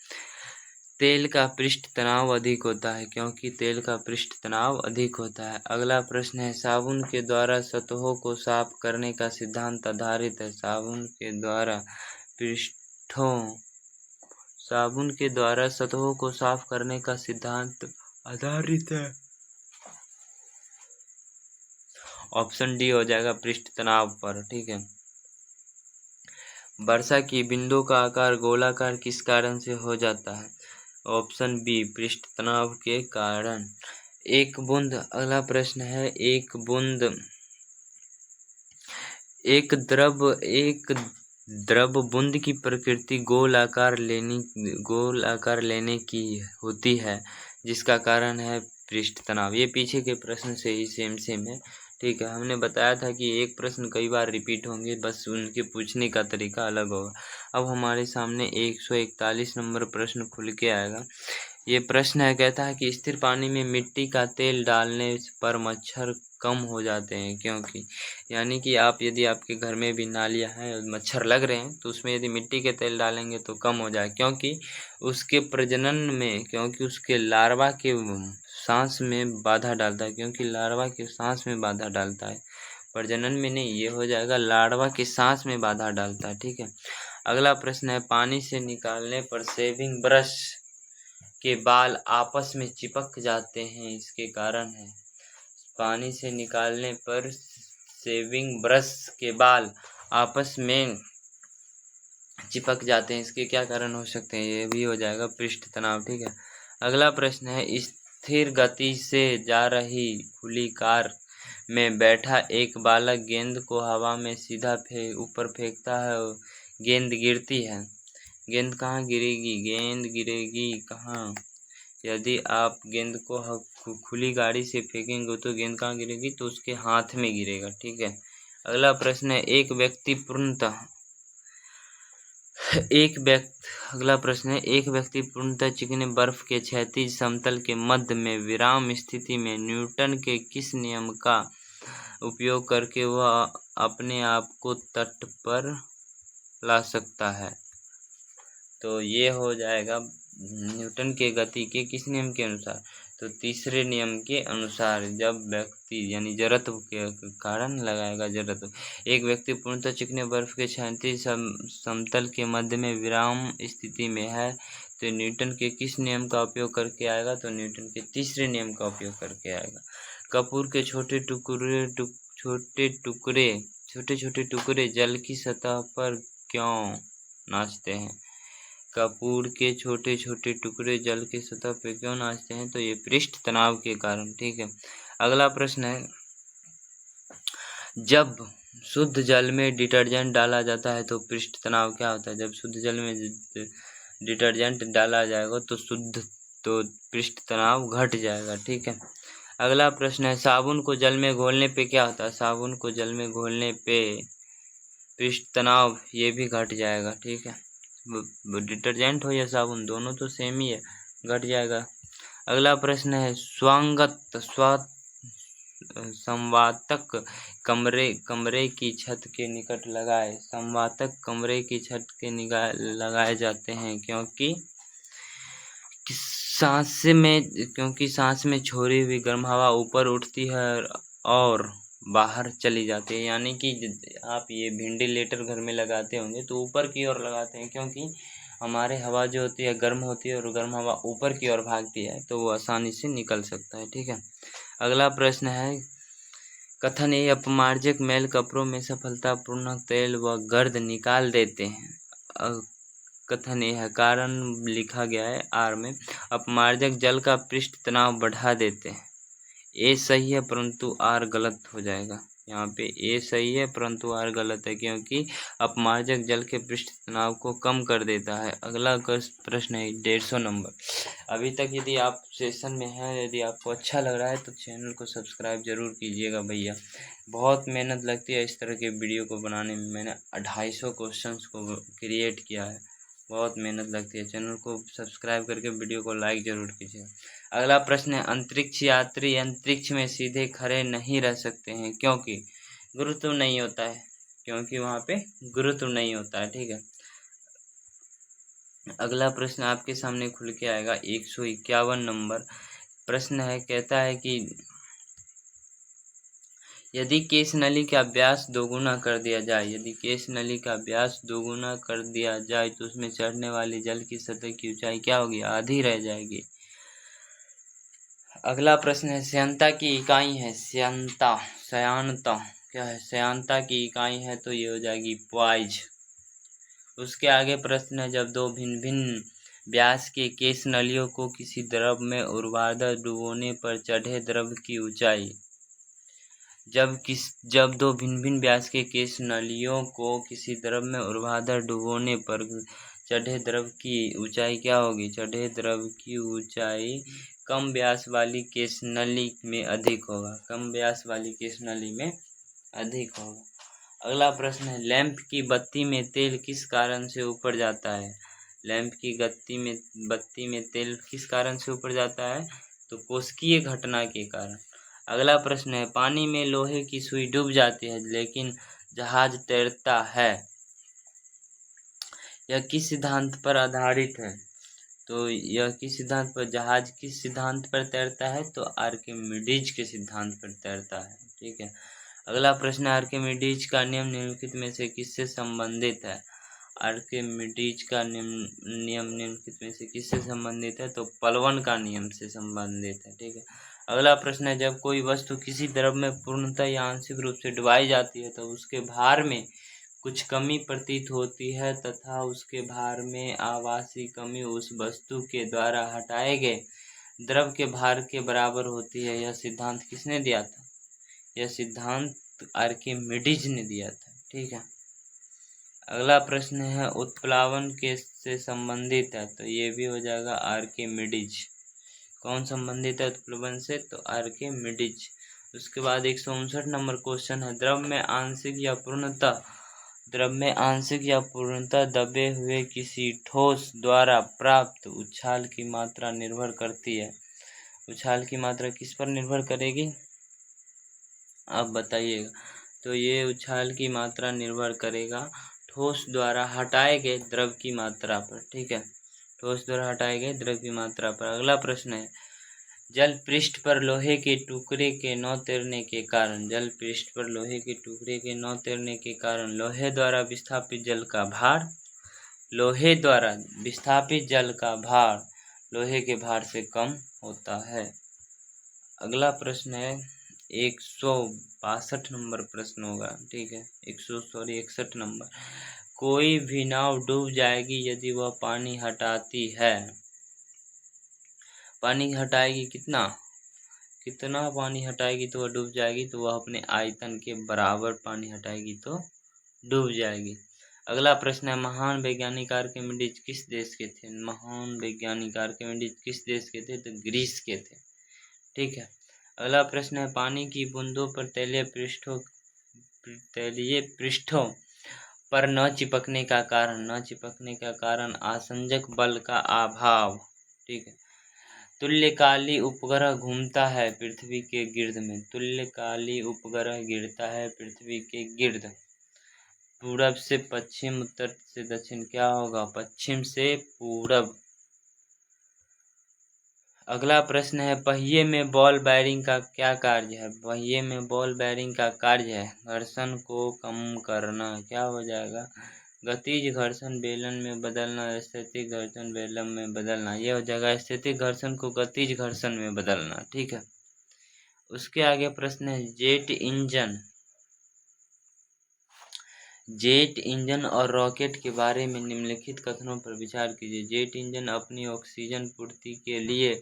तेल का पृष्ठ तनाव अधिक होता है, क्योंकि तेल का पृष्ठ तनाव अधिक होता है। अगला प्रश्न है, साबुन के द्वारा सतहों को साफ करने का सिद्धांत आधारित है। साबुन के द्वारा सतहों को साफ करने का सिद्धांत आधारित है। ऑप्शन डी हो जाएगा, पृष्ठ तनाव पर, ठीक है। वर्षा की बिंदु का आकार गोलाकार किस कारण से हो जाता है? ऑप्शन बी, पृष्ठ तनाव के कारण। अगला प्रश्न है, एक द्रव बूंद की प्रकृति गोल आकार लेने की होती है, जिसका कारण है पृष्ठ तनाव। ये पीछे के प्रश्न से ही सेम है, ठीक है। हमने बताया था कि एक प्रश्न कई बार रिपीट होंगे, बस उनके पूछने का तरीका अलग होगा। अब हमारे सामने 141 नंबर प्रश्न खुल के आएगा। ये प्रश्न है, कहता है कि स्थिर पानी में मिट्टी का तेल डालने पर मच्छर कम हो जाते हैं, क्योंकि यानी कि यदि आपके घर में भी नालियाँ हैं और मच्छर लग रहे हैं तो उसमें यदि मिट्टी के तेल डालेंगे तो कम हो जाए, क्योंकि उसके प्रजनन में, क्योंकि उसके लार्वा के सांस में बाधा डालता है, प्रजनन में नहीं, ये हो जाएगा लार्वा के सांस में बाधा डालता है, ठीक है। अगला प्रश्न है, पानी से निकालने पर शेविंग ब्रश के बाल आपस में चिपक जाते हैं, इसके कारण है। पानी से निकालने पर शेविंग ब्रश के बाल आपस में चिपक जाते हैं, इसके क्या कारण हो सकते हैं? ये भी हो जाएगा पृष्ठ तनाव, ठीक है। अगला प्रश्न है, स्थिर गति से जा रही खुली कार में बैठा एक बालक गेंद को हवा में सीधा ऊपर फेंकता है और गेंद गिरती है। गेंद कहाँ गिरेगी? गेंद गिरेगी कहाँ? यदि आप गेंद को खुली गाड़ी से फेंकेंगे तो गेंद कहाँ गिरेगी? तो उसके हाथ में गिरेगा, ठीक है। अगला प्रश्न है, एक व्यक्ति पूर्णतः चिकने बर्फ के क्षैतिज समतल के मध्य में विराम स्थिति में न्यूटन के किस नियम का उपयोग करके वह अपने आप को तट पर ला सकता है? तो ये हो जाएगा न्यूटन के गति के किस नियम के अनुसार? तो तो तीसरे नियम के अनुसार जब व्यक्ति यानी जड़त्व के कारण लगाएगा जड़त्व। एक व्यक्ति पूर्णतः चिकने बर्फ के क्षैतिज समतल के मध्य में विराम स्थिति में है तो न्यूटन के किस नियम का उपयोग करके आएगा? तो न्यूटन के तीसरे नियम का उपयोग करके आएगा। कपूर के छोटे छोटे टुकड़े जल की सतह पर क्यों नाचते हैं? कपूर के छोटे छोटे टुकड़े जल की सतह पर क्यों नाचते हैं? तो ये पृष्ठ तनाव के कारण। ठीक है, अगला प्रश्न है, जब शुद्ध जल में डिटर्जेंट डाला जाता है तो पृष्ठ तनाव क्या होता है? जब शुद्ध जल में डिटर्जेंट डाला जाएगा तो पृष्ठ तनाव घट जाएगा। ठीक है, अगला प्रश्न है, साबुन को जल में घोलने पे क्या होता है? साबुन को जल में घोलने पे पृष्ठ तनाव ये भी घट जाएगा। ठीक है, डिटर्जेंट हो या साबुन दोनों तो सेम ही है, घट जाएगा। अगला प्रश्न है, संवातक कमरे की छत के निकट लगाए। संवातक कमरे की छत के लगाए जाते हैं क्योंकि सांस में छोड़ी हुई गर्म हवा ऊपर उठती है और बाहर चली जाती है। यानी कि आप ये वेंटिलेटर घर में लगाते होंगे तो ऊपर की ओर लगाते हैं क्योंकि हमारे हवा जो होती है गर्म होती है और गर्म हवा ऊपर की ओर भागती है तो वो आसानी से निकल सकता है। ठीक है, अगला प्रश्न है, कथन ये अपमार्जक मैल कपड़ों में सफलतापूर्वक तेल व गर्द निकाल देते हैं। कथन यह है, कारण लिखा गया है आर में, अपमार्जक जल का पृष्ठ तनाव बढ़ा देते हैं। ए सही है परंतु आर गलत हो जाएगा। यहाँ पे ए सही है परंतु आर गलत है क्योंकि अपमार्जक जल के पृष्ठ तनाव को कम कर देता है। अगला प्रश्न है 150 नंबर। अभी तक यदि आप सेशन में हैं, यदि आपको अच्छा लग रहा है तो चैनल को सब्सक्राइब जरूर कीजिएगा भैया। बहुत मेहनत लगती है इस तरह के वीडियो को बनाने में। मैंने 250 क्वेश्चंस को क्रिएट किया है, बहुत मेहनत लगती है। चैनल को सब्सक्राइब करके वीडियो को लाइक जरूर कीजिए। अगला प्रश्न है, अंतरिक्ष यात्री अंतरिक्ष में सीधे खड़े नहीं रह सकते हैं क्योंकि गुरुत्व नहीं होता है, क्योंकि वहाँ पे गुरुत्व नहीं होता है। ठीक है, अगला प्रश्न आपके सामने खुल के आएगा 151 नंबर। प्रश्न है, कहता है कि यदि केश नली का व्यास दोगुना कर दिया जाए, यदि केश नली का व्यास दोगुना कर दिया जाए तो उसमें चढ़ने वाली जल की सतह की ऊंचाई क्या होगी? आधी रह जाएगी। अगला प्रश्न है, श्यानता की इकाई है, श्यानता क्या है? श्यानता की इकाई है तो ये हो जाएगी पॉइज। उसके आगे प्रश्न है, जब दो भिन्न भिन्न व्यास के केश नलियों को किसी द्रव में ऊर्ध्वाधर डुबोने पर चढ़े द्रव की ऊंचाई, जब दो भिन्न भिन्न व्यास के केश नलियों को किसी द्रव में ऊर्ध्वाधर डुबोने पर चढ़े द्रव की ऊंचाई क्या होगी? चढ़े द्रव की ऊंचाई कम व्यास वाली केश नली में अधिक होगा, कम व्यास वाली केश नली में अधिक होगा। अगला प्रश्न है, लैंप की बत्ती में तेल किस कारण से ऊपर जाता है? लैंप की बत्ती में तेल किस कारण से ऊपर जाता है? तो कोशिकीय घटना के कारण। अगला प्रश्न है, पानी में लोहे की सुई डूब जाती है लेकिन जहाज तैरता है, यह किस सिद्धांत पर आधारित है? तो यह किस सिद्धांत पर, जहाज किस सिद्धांत पर तैरता है? तो आर्किमिडीज के सिद्धांत पर तैरता है। ठीक है, अगला प्रश्न, आर्किमिडीज का नियम निम्नलिखित में से किससे संबंधित है? आर्किमिडीज का नियम निम्नलिखित में से किससे संबंधित है? तो पलवन का नियम से संबंधित है। ठीक है, अगला प्रश्न है, जब कोई वस्तु किसी द्रव में पूर्णतः या आंशिक रूप से डुबाई जाती है तो उसके भार में कुछ कमी प्रतीत होती है तथा उसके भार में आभासी कमी उस वस्तु के द्वारा हटाए गए द्रव के भार के बराबर होती है। यह सिद्धांत किसने दिया था? यह सिद्धांत आर्किमिडीज ने दिया था। ठीक है, अगला प्रश्न है, उत्प्लावन के से संबंधित है, तो ये भी हो जाएगा आर्किमिडीज। कौन संबंधित है उत्प्लवन से? तो आर्किमिडीज। उसके बाद 159 नंबर क्वेश्चन है, द्रव में आंशिक या पूर्णतः दबे हुए किसी ठोस द्वारा प्राप्त उछाल की मात्रा निर्भर करती है। उछाल की मात्रा किस पर निर्भर करेगी? आप बताइएगा। तो ये उछाल की मात्रा निर्भर करेगा ठोस द्वारा हटाए गए द्रव की मात्रा पर। ठीक है, ठोस द्वारा हटाए गए द्रव की मात्रा पर। अगला प्रश्न है, जल पृष्ठ पर लोहे के टुकड़े के न तैरने के कारण, जल पृष्ठ पर लोहे के टुकड़े के न तैरने के कारण लोहे द्वारा विस्थापित जल का भार, लोहे द्वारा विस्थापित जल का भार लोहे के भार से कम होता है। अगला प्रश्न है 162 नंबर प्रश्न होगा, ठीक है, 61 नंबर। कोई भी नाव डूब जाएगी यदि वह पानी हटाती है। पानी हटाएगी कितना पानी हटाएगी तो वह डूब जाएगी, तो वह अपने आयतन के बराबर पानी हटाएगी तो डूब जाएगी। अगला प्रश्न है महान वैज्ञानिक आर्किमिडीज किस देश के थे। महान वैज्ञानिक आर्किमिडीज किस देश के थे, तो ग्रीस के थे, ठीक है। अगला प्रश्न है पानी की बूंदों पर तैलीय पृष्ठों पर न चिपकने का कारण आसंजक बल का अभाव, ठीक है। तुल्यकाली उपग्रह घूमता है पृथ्वी के गिर्द में, तुल्यकाली उपग्रह गिरता है पृथ्वी के गिर्द। पूरब से पश्चिम, उत्तर से दक्षिण क्या होगा, पश्चिम से पूरब। अगला प्रश्न है पहिए में बॉल बेयरिंग का क्या कार्य है। पहिए में बॉल बेयरिंग का कार्य है घर्षण को कम करना, क्या हो जाएगा, गतिज घर्षण बेलन में बदलना, स्थैतिक घर्षण बेलन में बदलना, ये हो जाएगा स्थैतिक घर्षण को गतिज घर्षण में बदलना, ठीक है। उसके आगे प्रश्न है जेट इंजन और रॉकेट के बारे में निम्नलिखित कथनों पर विचार कीजिए। जेट इंजन अपनी ऑक्सीजन पूर्ति के लिए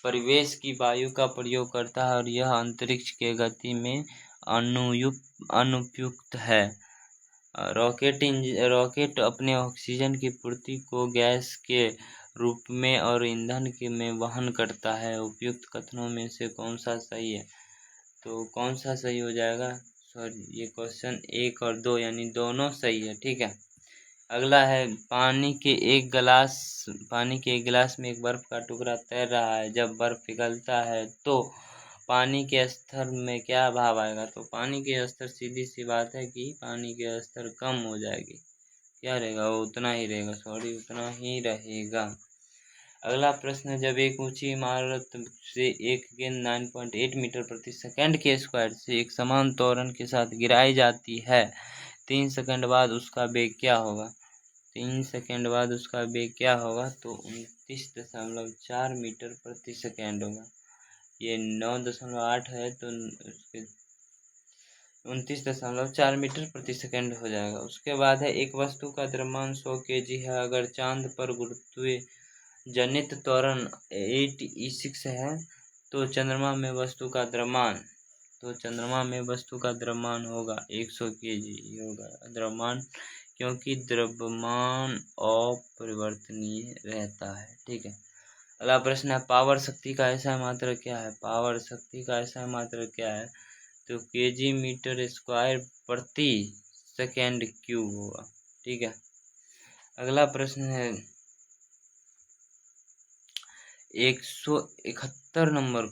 परिवेश की वायु का प्रयोग करता है और यह अंतरिक्ष के गति में अनुपयुक्त है। रॉकेट अपने ऑक्सीजन की पूर्ति को गैस के रूप में और ईंधन में वहन करता है। उपयुक्त कथनों में से कौन सा सही है, तो कौन सा सही हो जाएगा, सॉरी ये क्वेश्चन 1 और 2 यानी दोनों सही है, ठीक है। अगला है पानी के एक गिलास में एक बर्फ का टुकड़ा तैर रहा है। जब बर्फ पिघलता है तो पानी के स्तर में क्या भाव आएगा, तो पानी के स्तर, सीधी सी बात है कि पानी के स्तर कम हो जाएगी, क्या रहेगा, वो उतना ही रहेगा। अगला प्रश्न है जब एक ऊंची इमारत से एक गेंद 9.8 मीटर प्रति सेकंड के स्क्वायर से एक समान त्वरण के साथ गिराई जाती है, 3 सेकंड बाद उसका वेग क्या होगा। 3 सेकंड बाद उसका वेग क्या होगा, तो 29.4 मीटर प्रति सेकंड होगा। ये 9.8 है तो 29.4 मीटर प्रति सेकंड हो जाएगा। उसके बाद है एक वस्तु का द्रव्यमान 100 kg है, अगर चांद पर गुरुत्वीय जनित त्वरण 8e6 है तो चंद्रमा में वस्तु का द्रव्यमान होगा 100 kg होगा द्रव्यमान, क्योंकि द्रव्यमान अपरिवर्तनीय रहता है, ठीक है। अगला प्रश्न है पावर शक्ति का ऐसा मात्रक क्या है, तो kg मीटर स्क्वायर प्रति सेकेंड क्यूब होगा, ठीक है। अगला प्रश्न है 171 नंबर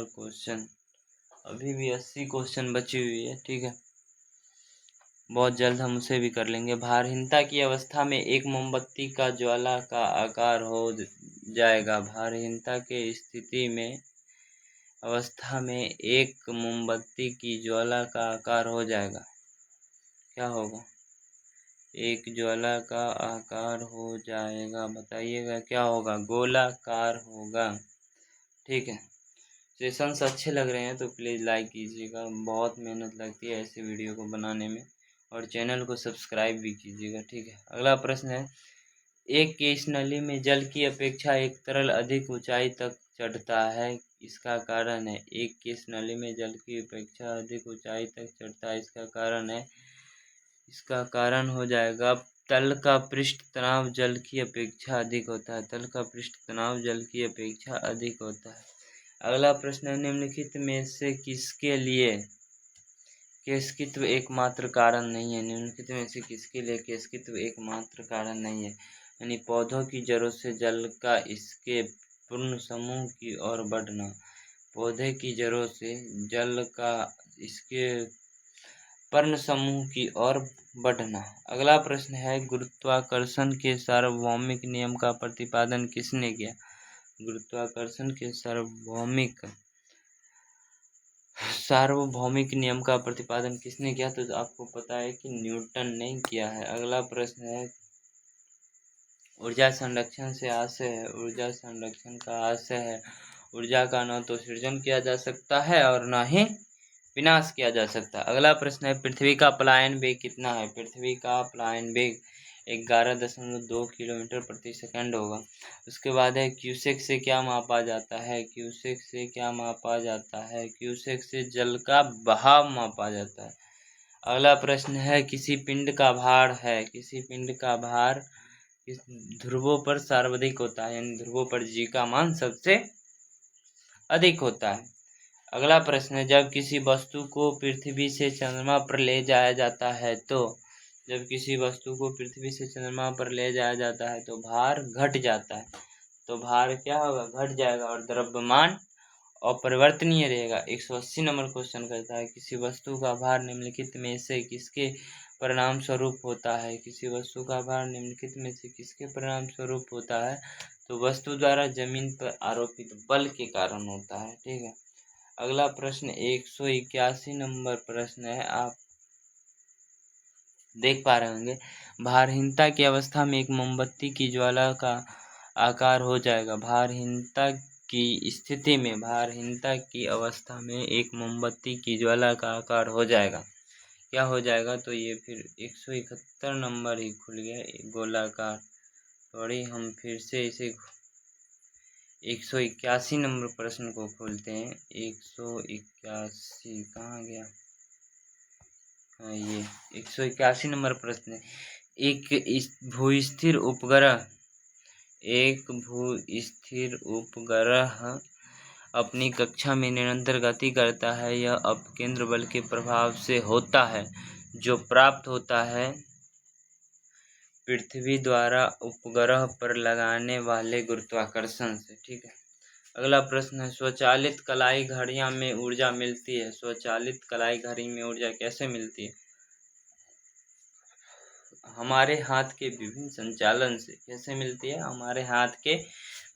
क्वेश्चन, अभी भी 80 क्वेश्चन बची हुई है, ठीक है, बहुत जल्द हम उसे भी कर लेंगे। भारहीनता की अवस्था में एक मोमबत्ती का ज्वाला का आकार हो जाएगा। भारहीनता के स्थिति में अवस्था में एक मोमबत्ती की ज्वाला का आकार हो जाएगा, क्या होगा, एक ज्वाला का आकार हो जाएगा, बताइएगा क्या होगा, गोलाकार होगा, ठीक है। सेशंस अच्छे लग रहे हैं तो प्लीज़ लाइक कीजिएगा, बहुत मेहनत लगती है ऐसे वीडियो को बनाने में, और चैनल को सब्सक्राइब भी कीजिएगा, ठीक है। अगला प्रश्न है एक केश नली में जल की अपेक्षा एक तरल अधिक ऊंचाई तक चढ़ता है, इसका कारण है, एक केश नली में जल की अपेक्षा अधिक ऊंचाई तक चढ़ता है, इसका कारण हो जाएगा तल का पृष्ठ तनाव जल की अपेक्षा अधिक होता है, अगला प्रश्न है निम्नलिखित में से किसके लिए केशकित्व एकमात्र कारण नहीं है, यानी पौधों की जड़ों से जल का इसके पूर्ण समूह की ओर बढ़ना, पौधे की जड़ों से जल का इसके पर्ण समूह की ओर बढ़ना। अगला प्रश्न है गुरुत्वाकर्षण के सार्वभौमिक नियम का प्रतिपादन किसने किया, गुरुत्वाकर्षण के सार्वभौमिक नियम का प्रतिपादन किसने किया? तो आपको पता है कि न्यूटन ने किया है। अगला प्रश्न है, ऊर्जा संरक्षण से आशय है। ऊर्जा संरक्षण का आशय है ऊर्जा का न तो सृजन किया जा सकता है और न ही विनाश किया जा सकता है। अगला प्रश्न है, पृथ्वी का पलायन वेग कितना है? पृथ्वी का पलायन वेग 11.2 किलोमीटर प्रति सेकंड होगा। उसके बाद है, क्यूसेक से क्या मापा जाता है? क्यूसेक से क्या मापा जाता है? क्यूसेक से जल का बहाव मापा जाता है। अगला प्रश्न है, किसी पिंड का भार किस ध्रुवों पर सर्वाधिक होता है? यानी ध्रुवों पर जी का मान सबसे अधिक होता है। अगला प्रश्न है, जब किसी वस्तु को पृथ्वी से चंद्रमा पर ले जाया जाता है तो भार घट जाता है। तो भार क्या होगा? घट जाएगा और द्रव्यमान अपरिवर्तनीय रहेगा। 180 नंबर क्वेश्चन करता है, किसी वस्तु का भार निम्नलिखित में से किसके परिणाम स्वरूप होता है? किसी वस्तु का भार निम्नलिखित में से किसके परिणाम स्वरूप होता है? तो वस्तु द्वारा जमीन पर आरोपित बल के कारण होता है। ठीक है। अगला प्रश्न 181 नंबर प्रश्न है, आप देख पा रहे होंगे, भारहीनता की अवस्था में एक मोमबत्ती की ज्वाला का आकार हो जाएगा। भारहीनता की अवस्था में एक मोमबत्ती की ज्वाला का आकार हो जाएगा। क्या हो जाएगा? तो ये फिर 171 नंबर ही खुल गया गोलाकार। सॉरी, हम फिर से इसे 181 नंबर प्रश्न को खोलते हैं। 181 कहाँ गया? हाँ, ये 181 नंबर प्रश्न है, एक भूस्थिर उपग्रह अपनी कक्षा में निरंतर गति करता है। यह अपकेंद्र बल के प्रभाव से होता है, जो प्राप्त होता है पृथ्वी द्वारा उपग्रह पर लगाने वाले गुरुत्वाकर्षण से। ठीक है। अगला प्रश्न है, स्वचालित कलाई घड़ियां में ऊर्जा मिलती है। स्वचालित कलाई घड़ी में ऊर्जा कैसे मिलती है? हमारे हाथ के विभिन्न संचालन से। कैसे मिलती है? हमारे हाथ के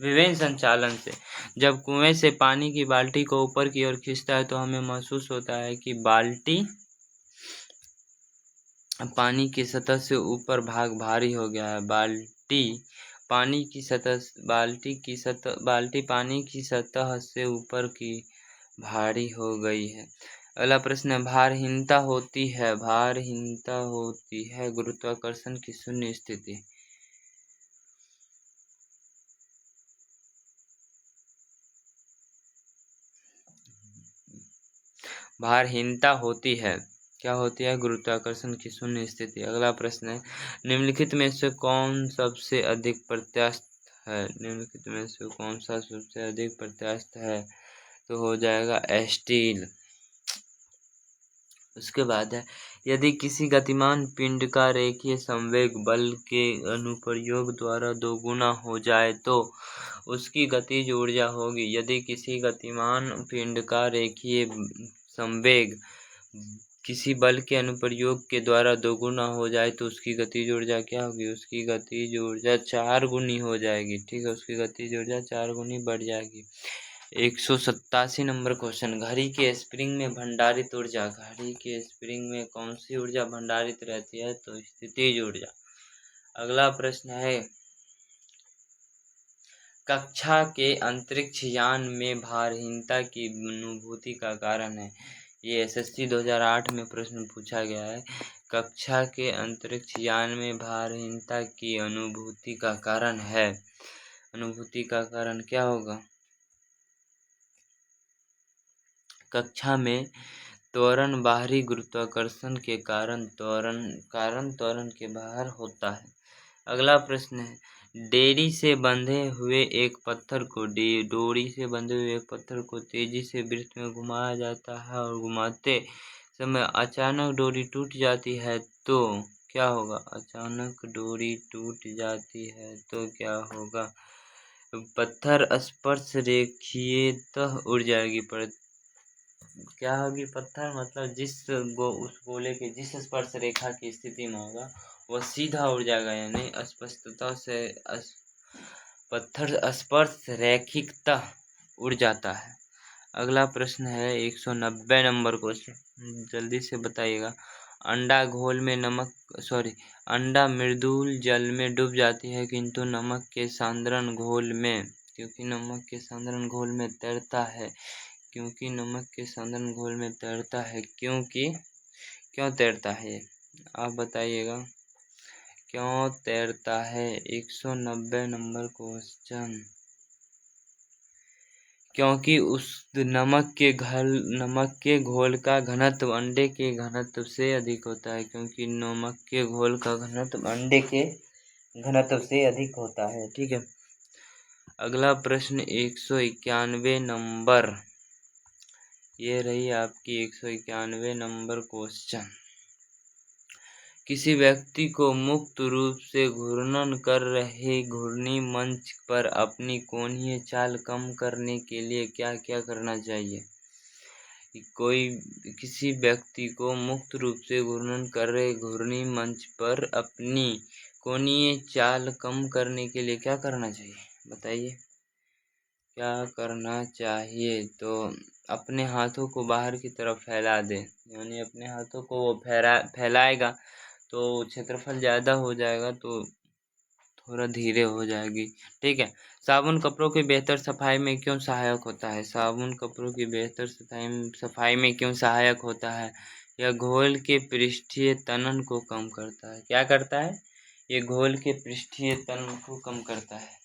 विभिन्न संचालन से। जब कुएं से पानी की बाल्टी को ऊपर की ओर खींचता है तो हमें महसूस होता है कि बाल्टी पानी की सतह से ऊपर भाग भारी हो गया है। बाल्टी पानी की सतह से ऊपर की भारी हो गई है। अगला प्रश्न है, भारहीनता होती है गुरुत्वाकर्षण की शून्य स्थिति। भारहीनता होती है, क्या होती है? गुरुत्वाकर्षण की शून्य स्थिति। अगला प्रश्न है, निम्नलिखित में से कौन सबसे अधिक प्रत्यास्थ है? निम्नलिखित में से कौन सा सबसे अधिक प्रत्यास्थ है? तो हो जाएगा स्टील। उसके बाद है, यदि किसी गतिमान पिंड का रेखीय संवेग बल के अनुप्रयोग द्वारा दोगुना हो जाए तो उसकी गतिज ऊर्जा होगी। यदि किसी गतिमान पिंड का रेखीय संवेग किसी बल के अनुप्रयोग के द्वारा दोगुना हो जाए तो उसकी गतिज ऊर्जा क्या होगी? उसकी गतिज ऊर्जा 4 गुनी हो जाएगी। ठीक है, उसकी गतिज ऊर्जा 4 गुनी बढ़ जाएगी। 187 नंबर क्वेश्चन, घड़ी के स्प्रिंग में भंडारित ऊर्जा। घड़ी के स्प्रिंग में कौन सी ऊर्जा भंडारित रहती है? तो स्थितिज ऊर्जा। अगला प्रश्न है, कक्षा के अंतरिक्ष यान में भारहीनता की अनुभूति का कारण है। ये SSC 2008 में प्रश्न पूछा गया है। कक्षा के अंतरिक्ष यान में भारहीनता की अनुभूति का कारण है। अनुभूति का कारण क्या होगा? कक्षा में त्वरण बाहरी गुरुत्वाकर्षण के कारण त्वरण के बाहर होता है। अगला प्रश्न है, डोरी से बंधे हुए एक पत्थर को तेजी से वृत्त में घुमाया जाता है और घुमाते समय अचानक डोरी टूट जाती है तो क्या होगा? अचानक डोरी टूट जाती है तो क्या होगा? पत्थर स्पर्श रेखीयतः उड़ जाएगी। पर क्या होगी? पत्थर मतलब उस गोले के जिस स्पर्श रेखा की स्थिति में होगा वह सीधा उड़ जाएगा, यानी स्पष्टता से पत्थर स्पर्श रैखिकता उड़ जाता है। अगला प्रश्न है 190 नंबर क्वेश्चन, जल्दी से बताइएगा। अंडा घोल में अंडा मृदुल जल में डूब जाती है क्योंकि नमक के सांद्रण घोल में तैरता है। क्यों तैरता है, आप बताइएगा क्यों तैरता है। 190 नंबर क्वेश्चन, क्योंकि उस नमक के घोल का घनत्व अंडे के घनत्व से अधिक होता है। ठीक है। अगला प्रश्न 191 नंबर, ये रही आपकी 191 नंबर क्वेश्चन। किसी व्यक्ति को मुक्त रूप से घूर्णन कर रहे घूर्णी मंच पर अपनी कोणीय चाल कम करने के लिए क्या क्या करना चाहिए। किसी व्यक्ति को मुक्त रूप से घूर्णन कर रहे घूर्णी मंच पर अपनी कोणीय चाल कम करने के लिए क्या करना चाहिए, बताइए क्या करना चाहिए। तो अपने हाथों को बाहर की तरफ फैला दें, यानी अपने हाथों को वो फैलाएगा तो क्षेत्रफल ज़्यादा हो जाएगा, तो थोड़ा धीरे हो जाएगी। ठीक है। साबुन कपड़ों की बेहतर सफाई में क्यों सहायक होता है। यह घोल के पृष्ठीय तनन को कम करता है। क्या करता है, ये घोल के पृष्ठीय तनन को कम करता है।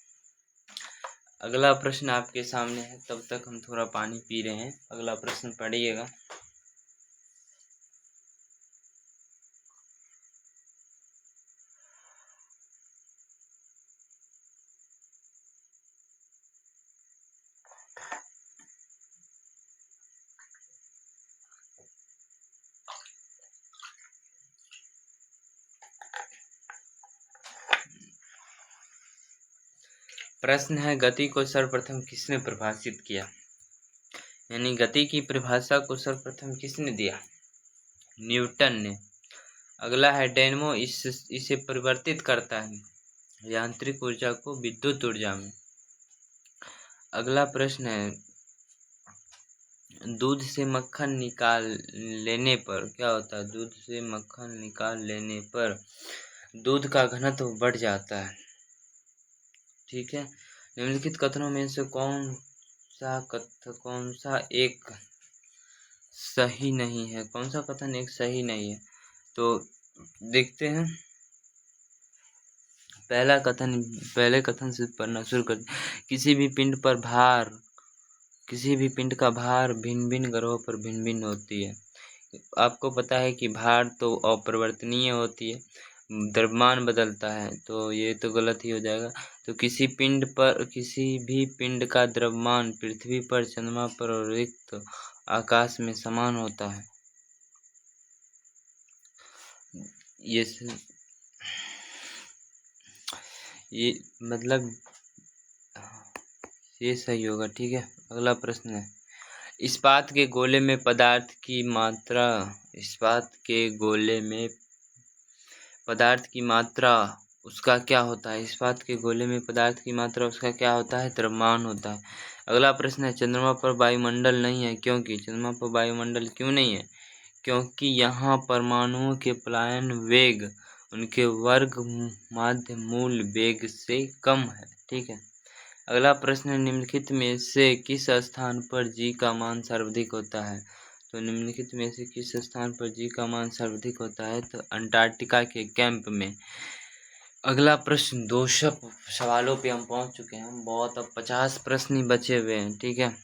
अगला प्रश्न आपके सामने है, तब तक हम थोड़ा पानी पी रहे हैं। अगला प्रश्न पढ़िएगा। प्रश्न है, गति को सर्वप्रथम किसने परिभाषित किया, यानी गति की परिभाषा को सर्वप्रथम किसने दिया, न्यूटन ने। अगला है, डायनेमो इसे परिवर्तित करता है यांत्रिक ऊर्जा को विद्युत ऊर्जा में। अगला प्रश्न है, दूध से मक्खन निकाल लेने पर क्या होता है। दूध से मक्खन निकाल लेने पर दूध का घनत्व बढ़ जाता है। ठीक है। निम्नलिखित कथनों में से कौन सा एक सही नहीं है, कौन सा कथन एक सही नहीं है, तो देखते हैं। पहले कथन से पढ़ना शुरू कर। किसी भी पिंड का भार भिन्न भिन्न ग्रहों पर भिन्न भिन्न होती है। आपको पता है कि भार तो अपरिवर्तनीय होती है, द्रव्यमान बदलता है, तो ये तो गलत ही हो जाएगा। तो किसी भी पिंड का द्रव्यमान पृथ्वी पर, चंद्रमा पर और रिक्त आकाश में समान होता है। ये मतलब ये सही होगा। ठीक है। अगला प्रश्न है, इस्पात के गोले में पदार्थ की मात्रा उसका क्या होता है। इस्पात के गोले में पदार्थ की मात्रा उसका क्या होता है, द्रव्यमान होता है। अगला प्रश्न है, चंद्रमा पर वायुमंडल नहीं है क्योंकि। चंद्रमा पर वायुमंडल क्यों नहीं है, क्योंकि यहाँ परमाणुओं के पलायन वेग उनके वर्ग माध्य मूल वेग से कम है। ठीक है। अगला प्रश्न है, निम्नलिखित में से किस स्थान पर जी का मान सर्वाधिक होता है। तो निम्नलिखित में से किस स्थान पर जी का मान सर्वाधिक होता है, तो अंटार्कटिका के कैंप में। अगला प्रश्न, 200 सवालों पे हम पहुंच चुके हैं बहुत, अब 50 प्रश्न ही बचे हुए हैं। ठीक है,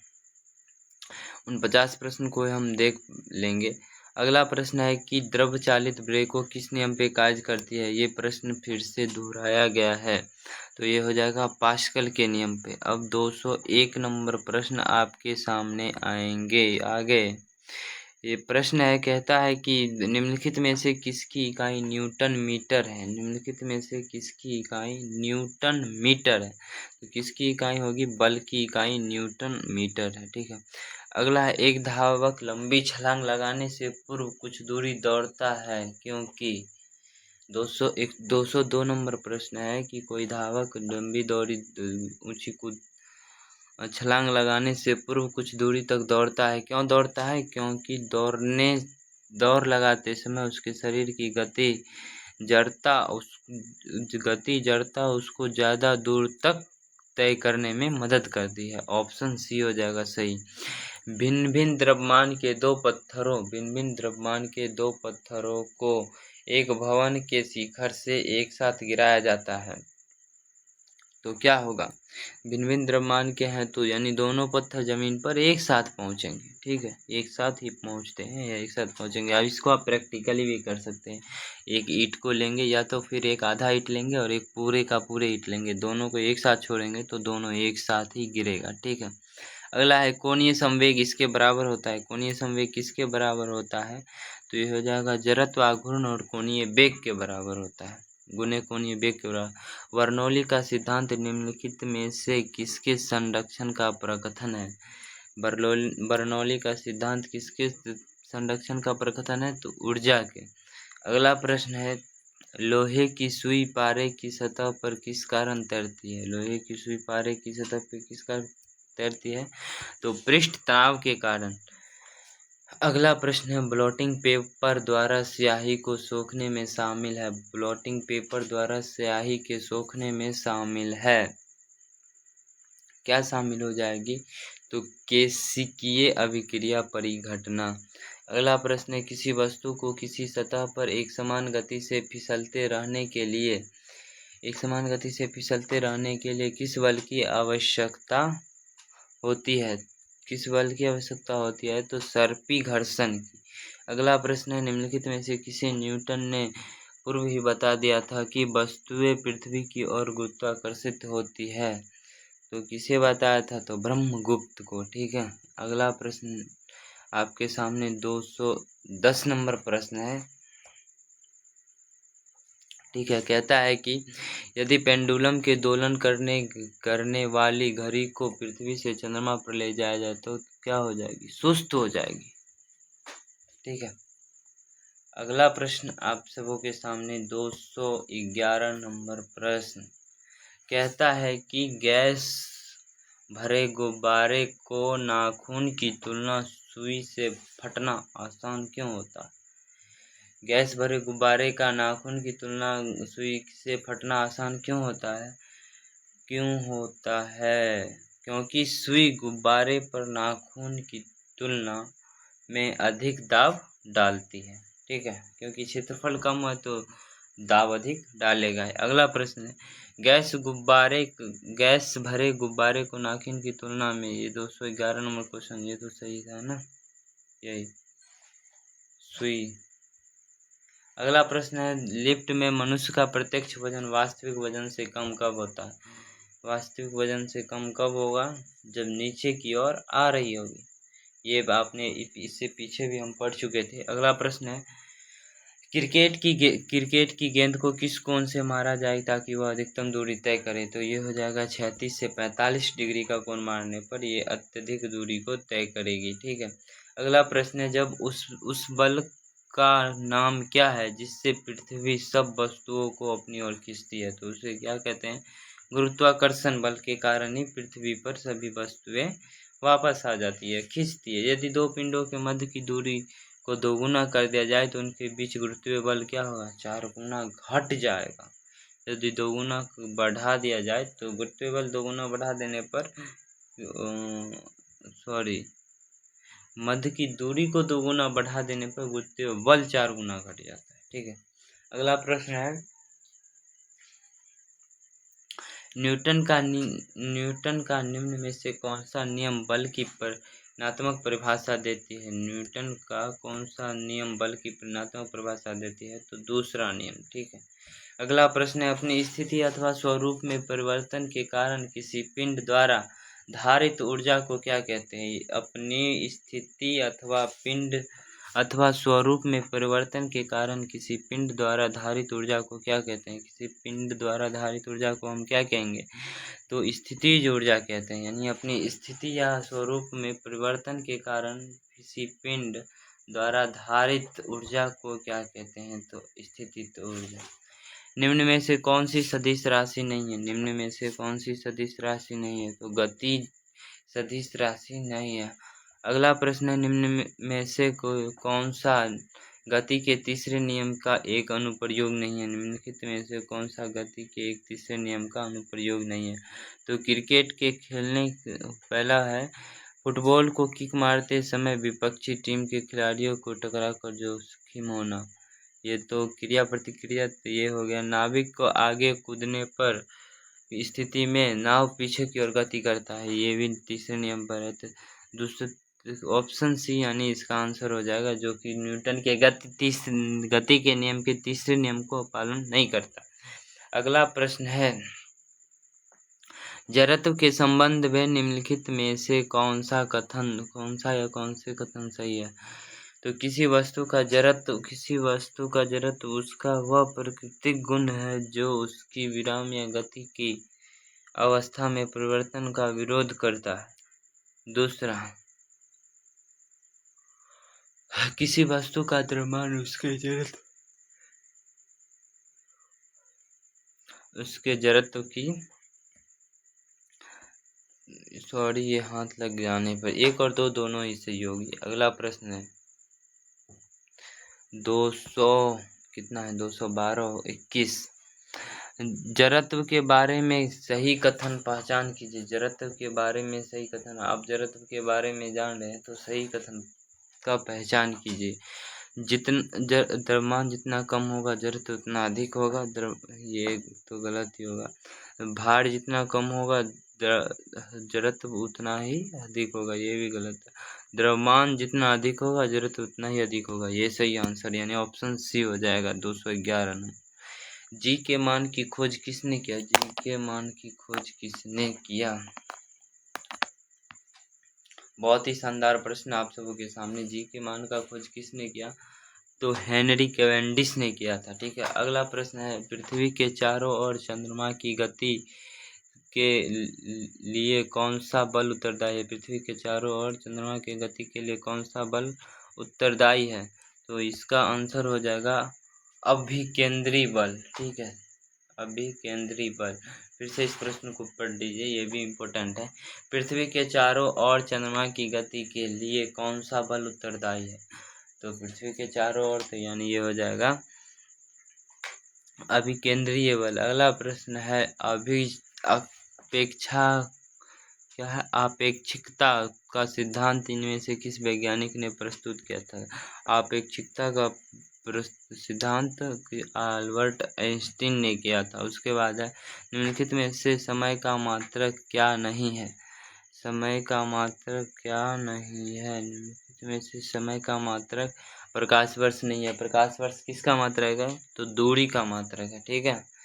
उन 50 प्रश्न को हम देख लेंगे। अगला प्रश्न है कि द्रव चालित ब्रेकों किस नियम पे कार्य करती है। ये प्रश्न फिर से दोहराया गया है, तो ये हो जाएगा पास्कल के नियम पे। अब 201 नंबर प्रश्न आपके सामने आएंगे। आगे ये प्रश्न है, कहता है कि निम्नलिखित में से किसकी इकाई न्यूटन मीटर है। निम्नलिखित में से किसकी इकाई न्यूटन मीटर है, तो किसकी इकाई होगी, बल की इकाई न्यूटन मीटर है। ठीक है। अगला है, एक धावक लंबी छलांग लगाने से पूर्व कुछ दूरी दौड़ता है क्योंकि। 202 नंबर प्रश्न है कि कोई धावक लंबी दौड़ी ऊंची कूद छलांग लगाने से पूर्व कुछ दूरी तक दौड़ता है। क्यों दौड़ता है? क्योंकि दौड़ लगाते समय उसके शरीर की जड़ता उसको ज़्यादा दूर तक तय करने में मदद करती है। ऑप्शन सी हो जाएगा सही। भिन्न-भिन्न द्रव्यमान के दो पत्थरों को एक भवन के शिखर से एक साथ गिराया जाता है तो क्या होगा? भिन्न-भिन्न द्रव्यमान के हैं तो यानी दोनों पत्थर जमीन पर एक साथ पहुंचेंगे। ठीक है, एक साथ ही पहुंचते हैं या एक साथ पहुंचेंगे। अब इसको आप प्रैक्टिकली भी कर सकते हैं। एक ईंट को लेंगे या तो फिर एक आधा ईंट लेंगे और एक पूरे का पूरे ईंट लेंगे, दोनों को एक साथ छोड़ेंगे तो दोनों एक साथ ही गिरेगा। ठीक है, अगला है कोणीय संवेग इसके बराबर होता है। कोणीय संवेग किसके बराबर होता है? तो ये हो जाएगा जड़त्व आघूर्ण और कोणीय वेग के बराबर होता है। गुने कोणीय वेग के बराबर। बर्नौली का सिद्धांत निम्नलिखित में से किसके संरक्षण का प्रकथन है? बर्नौली का सिद्धांत किसके संरक्षण का प्रकथन है? तो ऊर्जा के। अगला प्रश्न है लोहे की सुई पारे की सतह पर किस कारण तैरती है? लोहे की सुई पारे की सतह पर किस कारण तैरती है? तो पृष्ठ तनाव के कारण। अगला प्रश्न है ब्लॉटिंग पेपर द्वारा स्याही को सोखने में शामिल है। ब्लॉटिंग पेपर द्वारा स्याही के सोखने में शामिल है, क्या शामिल हो जाएगी? तो केशिकीय अभिक्रिया परिघटना। अगला प्रश्न है किसी वस्तु को किसी सतह पर एक समान गति से फिसलते रहने के लिए किस बल की आवश्यकता होती है? किस बल की आवश्यकता होती है? तो सर्पी घर्षण की। अगला प्रश्न है निम्नलिखित में से किसे न्यूटन ने पूर्व ही बता दिया था कि वस्तुएं पृथ्वी की ओर गुरुत्वाकर्षित होती है? तो किसे बताया था? तो ब्रह्मगुप्त को। ठीक है, अगला प्रश्न आपके सामने 210 नंबर प्रश्न है। ठीक है, कहता है कि यदि पेंडुलम के दोलन करने वाली घड़ी को पृथ्वी से चंद्रमा पर ले जाया जाए तो क्या हो जाएगी? सुस्त हो जाएगी। ठीक है, अगला प्रश्न आप सबों के सामने 211 नंबर प्रश्न कहता है कि गैस भरे गुब्बारे को नाखून की तुलना सुई से फटना आसान क्यों होता है? गैस भरे गुब्बारे का नाखून की तुलना सुई से फटना आसान क्यों होता है? क्योंकि सुई गुब्बारे पर नाखून की तुलना में अधिक दाब डालती है। ठीक है, क्योंकि क्षेत्रफल कम है तो दाब अधिक डालेगा। अगला प्रश्न है गैस भरे गुब्बारे को नाखून की तुलना में, ये 211 नंबर क्वेश्चन, ये तो सही था ना, यही सुई। अगला प्रश्न है लिफ्ट में मनुष्य का प्रत्यक्ष वजन वास्तविक वजन से कम कब होता है? वास्तविक वजन से कम कब होगा? जब नीचे की ओर आ रही होगी। ये आपने इससे पीछे भी हम पढ़ चुके थे। अगला प्रश्न है क्रिकेट की गेंद को किस कोण से मारा जाए ताकि वह अधिकतम दूरी तय करे? तो ये हो जाएगा 36 से 45 डिग्री का कोण मारने पर ये अत्यधिक दूरी को तय करेगी। ठीक है, अगला प्रश्न है जब उस बल का नाम क्या है जिससे पृथ्वी सब वस्तुओं को अपनी ओर खींचती है? तो उसे क्या कहते हैं? गुरुत्वाकर्षण बल के कारण ही पृथ्वी पर सभी वस्तुएं वापस आ जाती है, खींचती है। यदि दो पिंडों के मध्य की दूरी को दोगुना कर दिया जाए तो उनके बीच गुरुत्वीय बल क्या होगा? 4 गुना घट जाएगा। यदि दोगुना बढ़ा दिया जाए तो गुरुत्वीय बल दोगुना बढ़ा देने पर मध्य की दूरी को दोगुना बढ़ा देने पर गुरुत्वीय बल 4 गुना घट जाता है। ठीक है, अगला प्रश्न है न्यूटन का निम्न में से कौन सा नियम बल की ऋणात्मक परिभाषा देती है? न्यूटन का कौन सा नियम बल की ऋणात्मक परिभाषा देती है? तो दूसरा नियम। ठीक है, अगला प्रश्न है अपनी स्थिति अथवा स्वरूप में परिवर्तन के कारण किसी पिंड द्वारा धारित ऊर्जा को क्या कहते हैं? अपनी स्थिति अथवा स्वरूप में परिवर्तन के कारण किसी पिंड द्वारा धारित ऊर्जा को क्या कहते हैं? किसी पिंड द्वारा धारित ऊर्जा को हम क्या कहेंगे? तो स्थितिज ऊर्जा कहते हैं। यानी अपनी स्थिति या स्वरूप में परिवर्तन के कारण किसी पिंड द्वारा धारित ऊर्जा को क्या कहते हैं? तो स्थितिज ऊर्जा। निम्न में से कौन सी सदिश राशि नहीं है? निम्न में से कौन सी सदिश राशि नहीं है? तो गति सदिश राशि नहीं है। अगला प्रश्न है, निम्न में से कौन सा गति के तीसरे नियम का एक अनुप्रयोग नहीं है? निम्नलिखित में से कौन सा गति के एक तीसरे नियम का अनुप्रयोग नहीं है? तो क्रिकेट के खेलने पहला है, फुटबॉल को किक मारते समय विपक्षी टीम के खिलाड़ियों को टकराकर जोखिम होना, ये तो क्रिया प्रतिक्रिया। तो ये हो गया। नाविक को आगे कूदने पर स्थिति में नाव पीछे की ओर गति करता है, ये भी तीसरे नियम पर है। तो दूसरे ऑप्शन सी यानी इसका आंसर हो जाएगा, जो कि न्यूटन के गति के नियम के तीसरे नियम को पालन नहीं करता। अगला प्रश्न है, जड़त्व के संबंध में निम्नलिखित में से कौन से कथन सही है? तो किसी वस्तु का जड़त्व उसका वह प्राकृतिक गुण है जो उसकी विराम या गति की अवस्था में परिवर्तन का विरोध करता है। दूसरा, किसी वस्तु का द्रव्यमान उसके जड़त्व की ये हाथ लग जाने पर, एक और दो दोनों ही सही होगी। अगला प्रश्न है 200 कितना है 212 21। जड़त्व के बारे में सही कथन पहचान कीजिए। जड़त्व के बारे में सही कथन, आप जड़त्व के बारे में जान रहे हैं तो सही कथन का पहचान कीजिए। द्रव्यमान जितना कम होगा जड़त्व उतना अधिक होगा। ये तो गलत ही होगा। भार जितना कम होगा जड़त्व उतना ही अधिक होगा, ये भी गलत है। द्रव्यमान जितना अधिक होगा जड़त्व उतना ही अधिक होगा, ये सही आंसर यानी ऑप्शन सी हो जाएगा 211 नंबर। जी के मान की खोज किसने किया? जी के मान की खोज किसने किया? बहुत ही शानदार प्रश्न आप सबों के सामने। जी के मान का खोज किसने किया? तो हेनरी कैवेंडिश ने किया था। ठीक है। अगला प्रश्न है, पृथ्वी के चारों ओर चंद्रमा की गति के लिए कौन सा बल उत्तरदायी है? पृथ्वी के चारों ओर चंद्रमा की गति के लिए कौन सा बल उत्तरदायी है? तो इसका आंसर हो जाएगा अभिकेंद्री बल। ठीक है, अभिकेंद्री बल। फिर से इस प्रश्न को पढ़ लीजिए, ये भी इम्पोर्टेंट है। पृथ्वी के चारों ओर चंद्रमा की गति के लिए कौन सा बल उत्तरदायी है? तो पृथ्वी के चारों ओर, तो यानी ये हो जाएगा अभिकेंद्रीय बल। अगला प्रश्न है, अपेक्षा क्या है? आपेक्षिकता का सिद्धांत इनमें से किस वैज्ञानिक ने प्रस्तुत किया था? आपेक्षिकता का सिद्धांत अल्बर्ट आइंस्टीन ने किया था। उसके बाद है, निम्नलिखित में से समय का मात्रक क्या नहीं है? समय का मात्रक क्या नहीं है? निम्नलिखित में से समय का मात्रक प्रकाश वर्ष नहीं है। प्रकाश वर्ष किसका मात्रक है? तो दूरी का मात्रक है। ठीक है।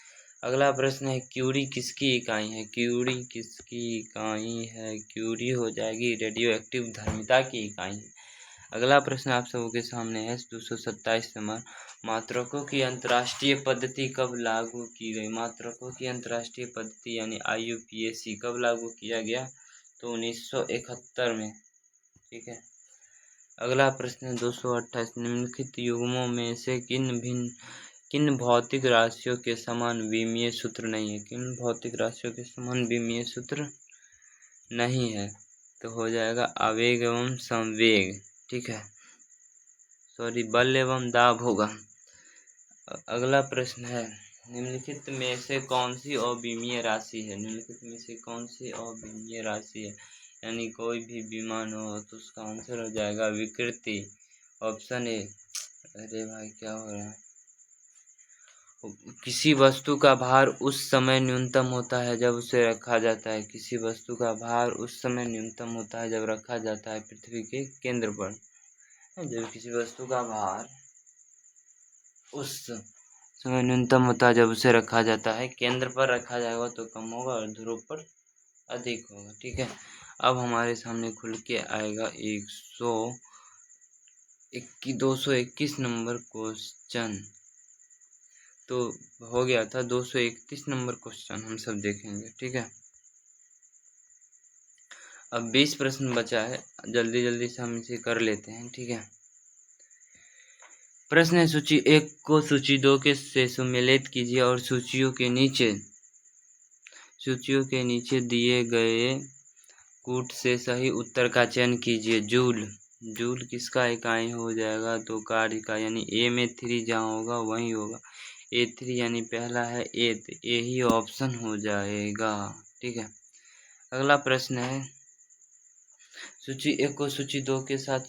अगला प्रश्न है, क्यूरी किसकी इकाई है? क्यूरी किसकी इकाई है? क्यूरी हो जाएगी रेडियो एक्टिव धर्मिता की इकाई है। अगला प्रश्न आप सबों के सामने है 227 नंबर, मात्रकों की अंतर्राष्ट्रीय पद्धति कब लागू की गई? मात्रकों की अंतर्राष्ट्रीय पद्धति यानी IUPAC कब लागू किया गया? तो 1971 में। ठीक है। अगला प्रश्न है 228, निम्नलिखित युग्मों में से किन भौतिक राशियों के समान विमीय सूत्र नहीं है? किन भौतिक राशियों के समान विमीय सूत्र नहीं है? तो हो जाएगा आवेग एवं संवेग। ठीक है, सॉरी, बल एवं दाब होगा। अगला प्रश्न है, निम्नलिखित में से कौन सी अविमीय राशि है? निम्नलिखित में से कौन सी अविमीय राशि है? यानी कोई भी विमान हो तो उसका आंसर हो जाएगा विकृति, ऑप्शन ए। अरे भाई क्या हो रहा है? किसी वस्तु का भार उस समय न्यूनतम होता है जब उसे रखा जाता है। किसी वस्तु का भार उस समय न्यूनतम होता है जब रखा जाता है पृथ्वी के केंद्र पर। जब किसी वस्तु का भार उस समय न्यूनतम होता है जब उसे रखा जाता है, केंद्र पर रखा जाएगा तो कम होगा और ध्रुव पर अधिक होगा। ठीक है। अब हमारे सामने खुल के आएगा 221 नंबर क्वेश्चन। तो हो गया था 231 नंबर क्वेश्चन हम सब देखेंगे। ठीक है। अब 20 प्रश्न बचा है, जल्दी जल्दी से हम इसे कर लेते हैं। ठीक है। प्रश्न है, सूची 1 को सूची 2 के से सम्मिलित कीजिए और सूचियों के नीचे दिए गए कूट से सही उत्तर का चयन कीजिए। जूल किसका इकाई हो जाएगा? तो कार्य का, यानी ए में 3 जहाँ होगा वही होगा। A3 यानी पहला है ए, तो ए ही ऑप्शन हो जाएगा। ठीक है। अगला प्रश्न है, सूची 1 को सूची 2 के साथ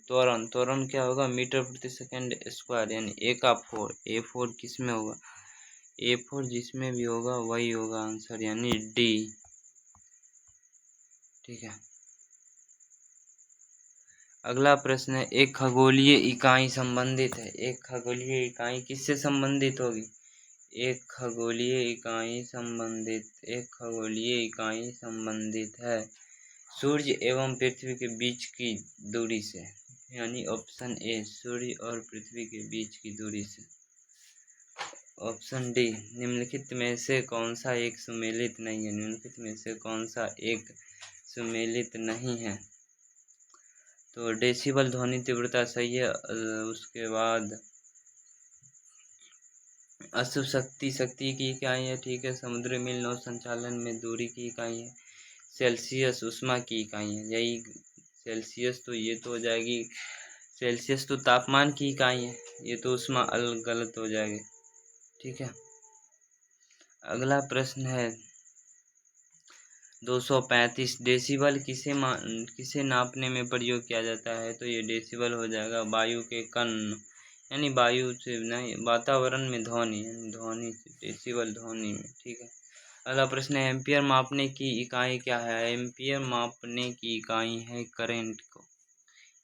त्वरण क्या होगा? मीटर प्रति सेकंड स्क्वायर, यानी ए का 4। A4 किस में होगा? A4 जिसमें भी होगा वही होगा आंसर, यानी डी। ठीक है। अगला प्रश्न है, एक खगोलीय इकाई संबंधित है। एक खगोलीय इकाई किससे संबंधित होगी? एक खगोलीय इकाई संबंधित है सूर्य एवं पृथ्वी के बीच की दूरी से, यानी ऑप्शन ए, सूर्य और पृथ्वी के बीच की दूरी से। ऑप्शन डी, निम्नलिखित में से कौन सा एक सुमेलित नहीं है? निम्नलिखित में से कौन सा एक सुमेलित नहीं है? तो डेसिबल ध्वनि तीव्रता सही है। उसके बाद अशुभ शक्ति की इकाई है। ठीक है। समुद्री मील नौ संचालन में दूरी की इकाई है। सेल्सियस ऊष्मा की इकाई है। यही सेल्सियस, तो ये तो हो जाएगी, सेल्सियस तो तापमान की इकाई है, ये तो ऊष्मा गलत हो जाएगी। ठीक है। अगला प्रश्न है, 235 डेसिबल किसे नापने में प्रयोग किया जाता है? तो ये डेसिबल हो जाएगा वायु के कण, यानी वायु से नहीं, वातावरण में ध्वनि, यानी ध्वनि से, डेसिबल ध्वनि में। ठीक है। अगला प्रश्न है, एम्पियर मापने की इकाई क्या है? एम्पियर मापने की इकाई है करंट को।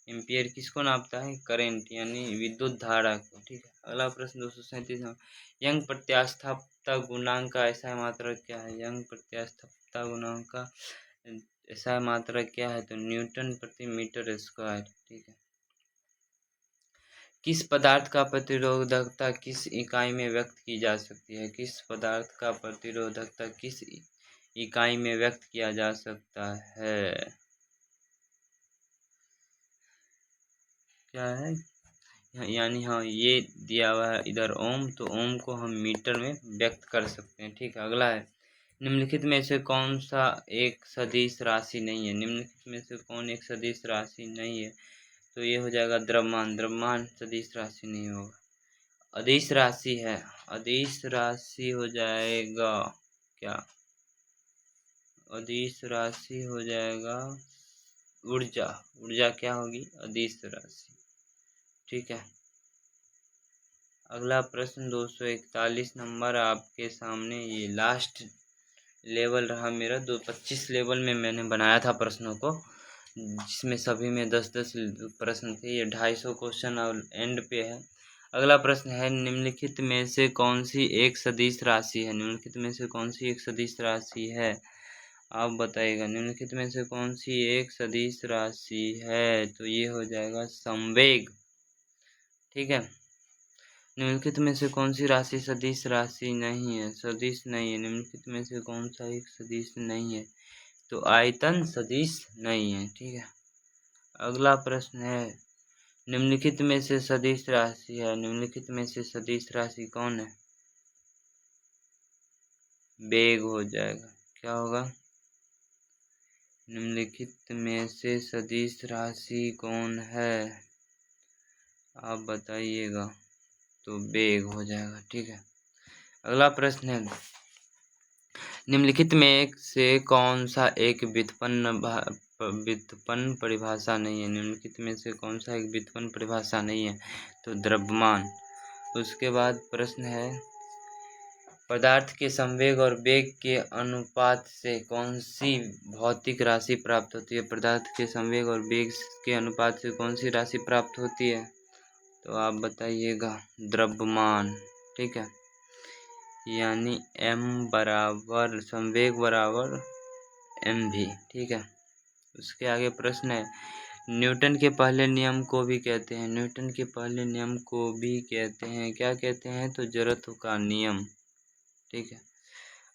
एम्पियर किसको नापता है? करंट, यानी विद्युत धारा को। ठीक है। अगला प्रश्न 237, यंग प्रत्यास्थापकता गुणांक का ऐसा मात्रक क्या है? यंग प्रत्यास्थापकता गुणांक का ऐसा मात्रक क्या है? तो न्यूटन प्रति मीटर स्क्वायर। ठीक है। किस पदार्थ का प्रतिरोधकता किस इकाई में व्यक्त की जा सकती है? किस पदार्थ का प्रतिरोधकता किस इकाई में व्यक्त किया जा सकता है? क्या है? यानी हाँ, ये दिया हुआ है इधर ओम, तो ओम को हम मीटर में व्यक्त कर सकते हैं। ठीक है। अगला है, निम्नलिखित में से कौन सा एक सदिश राशि नहीं है? निम्नलिखित में से कौन एक सदिश राशि नहीं है? तो ये हो जाएगा द्रव्यमान। द्रव्यमान सदिश राशि नहीं होगा, अदिश राशि है। अदिश राशि हो जाएगा क्या? अदिश राशि हो जाएगा ऊर्जा। ऊर्जा क्या होगी? अदिश राशि। ठीक है। अगला प्रश्न 241 नंबर आपके सामने, ये लास्ट लेवल रहा मेरा। 25 लेवल में मैंने बनाया था प्रश्नों को, जिसमें सभी में 10-10 प्रश्न थे। ये 250 क्वेश्चन और एंड पे है। अगला प्रश्न है, निम्नलिखित में से कौन सी एक सदिश राशि है? निम्नलिखित में से कौन सी एक सदिश राशि है? आप बताइएगा, निम्नलिखित में से कौन सी एक सदिश राशि है? तो ये हो जाएगा संवेग। ठीक है। निम्नलिखित में से कौन सी राशि सदिश राशि नहीं है? सदिश नहीं है। निम्नलिखित में से कौन सा एक सदिश नहीं है? तो आयतन सदिश नहीं है। ठीक है। अगला प्रश्न है, निम्नलिखित में से सदिश राशि है। निम्नलिखित में से सदिश राशि कौन है? वेग हो जाएगा। क्या होगा? निम्नलिखित में से सदिश राशि कौन है? आप बताइएगा। तो वेग हो जाएगा। ठीक है। अगला प्रश्न है, निम्नलिखित में से कौन सा एक व्युत्पन्न परिभाषा नहीं है? निम्नलिखित में से कौन सा एक व्युत्पन्न परिभाषा नहीं है? तो द्रव्यमान। उसके बाद प्रश्न है, पदार्थ के संवेग और वेग के अनुपात से कौन सी भौतिक राशि प्राप्त होती है? पदार्थ के संवेग और वेग के अनुपात से कौन सी राशि प्राप्त होती है? तो आप बताइएगा, द्रव्यमान। ठीक है। यानी m बराबर संवेग बराबर mv। ठीक है। उसके आगे प्रश्न है, न्यूटन के पहले नियम को भी कहते हैं। न्यूटन के पहले नियम को भी कहते हैं, क्या कहते हैं? तो जड़त्व का नियम। ठीक है।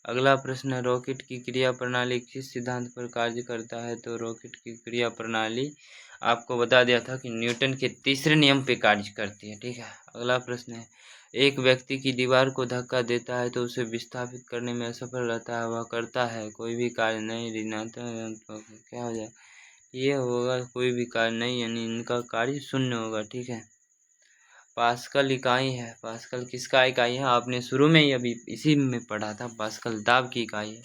अगला प्रश्न है, रॉकेट की क्रिया प्रणाली किस सिद्धांत पर कार्य करता है? तो रॉकेट की क्रिया प्रणाली आपको बता दिया था कि न्यूटन के तीसरे नियम पे कार्य करती है। ठीक है, अगला प्रश्न है, एक व्यक्ति की दीवार को धक्का देता है तो उसे विस्थापित करने में असफल रहता है, वह करता है कोई भी कार्य नहीं, ऋणात्मक क्या हो जाए, ये होगा कोई भी कार्य नहीं, यानी इनका कार्य शून्य होगा। ठीक है, पास्कल इकाई है, पास्कल किसका इकाई है, आपने शुरू में ही अभी इसी में पढ़ा था, पास्कल दाब की इकाई है।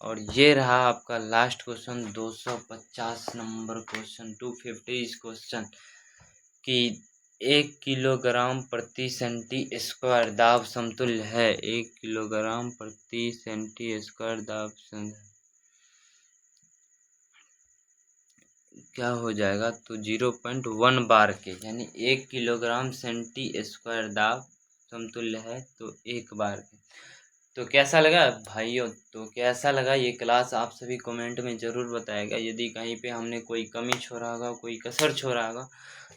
और ये रहा आपका last question, 250 number question, 250 question कि 1 किलोग्राम प्रति सेंटी स्क्वायर दाब समतुल्य है, 1 किलोग्राम प्रति सेंटी स्क्वायर दाब क्या हो जाएगा, तो 0.1 बार के, यानी 1 किलोग्राम सेंटी स्क्वायर दाब समतुल्य है तो 1 बार के। तो कैसा लगा भाइयों, तो कैसा लगा ये क्लास, आप सभी कमेंट में ज़रूर बताएगा। यदि कहीं पे हमने कोई कमी छोड़ा होगा, कोई कसर छोड़ा होगा,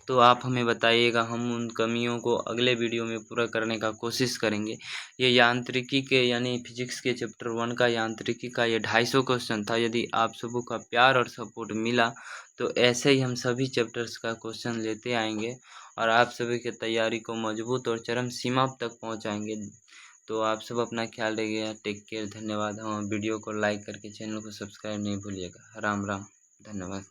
तो आप हमें बताइएगा, हम उन कमियों को अगले वीडियो में पूरा करने का कोशिश करेंगे। ये यांत्रिकी के यानी फिजिक्स के चैप्टर 1 का यांत्रिकी का ये 250 क्वेश्चन था। यदि आप सबों का प्यार और सपोर्ट मिला तो ऐसे ही हम सभी चैप्टर्स का क्वेश्चन लेते आएंगे और आप सभी की तैयारी को मजबूत और चरम सीमा तक पहुंचाएंगे। तो आप सब अपना ख्याल रखिएगा, टेक केयर, धन्यवाद। हाँ, वीडियो को लाइक करके चैनल को सब्सक्राइब नहीं भूलिएगा। राम राम, धन्यवाद।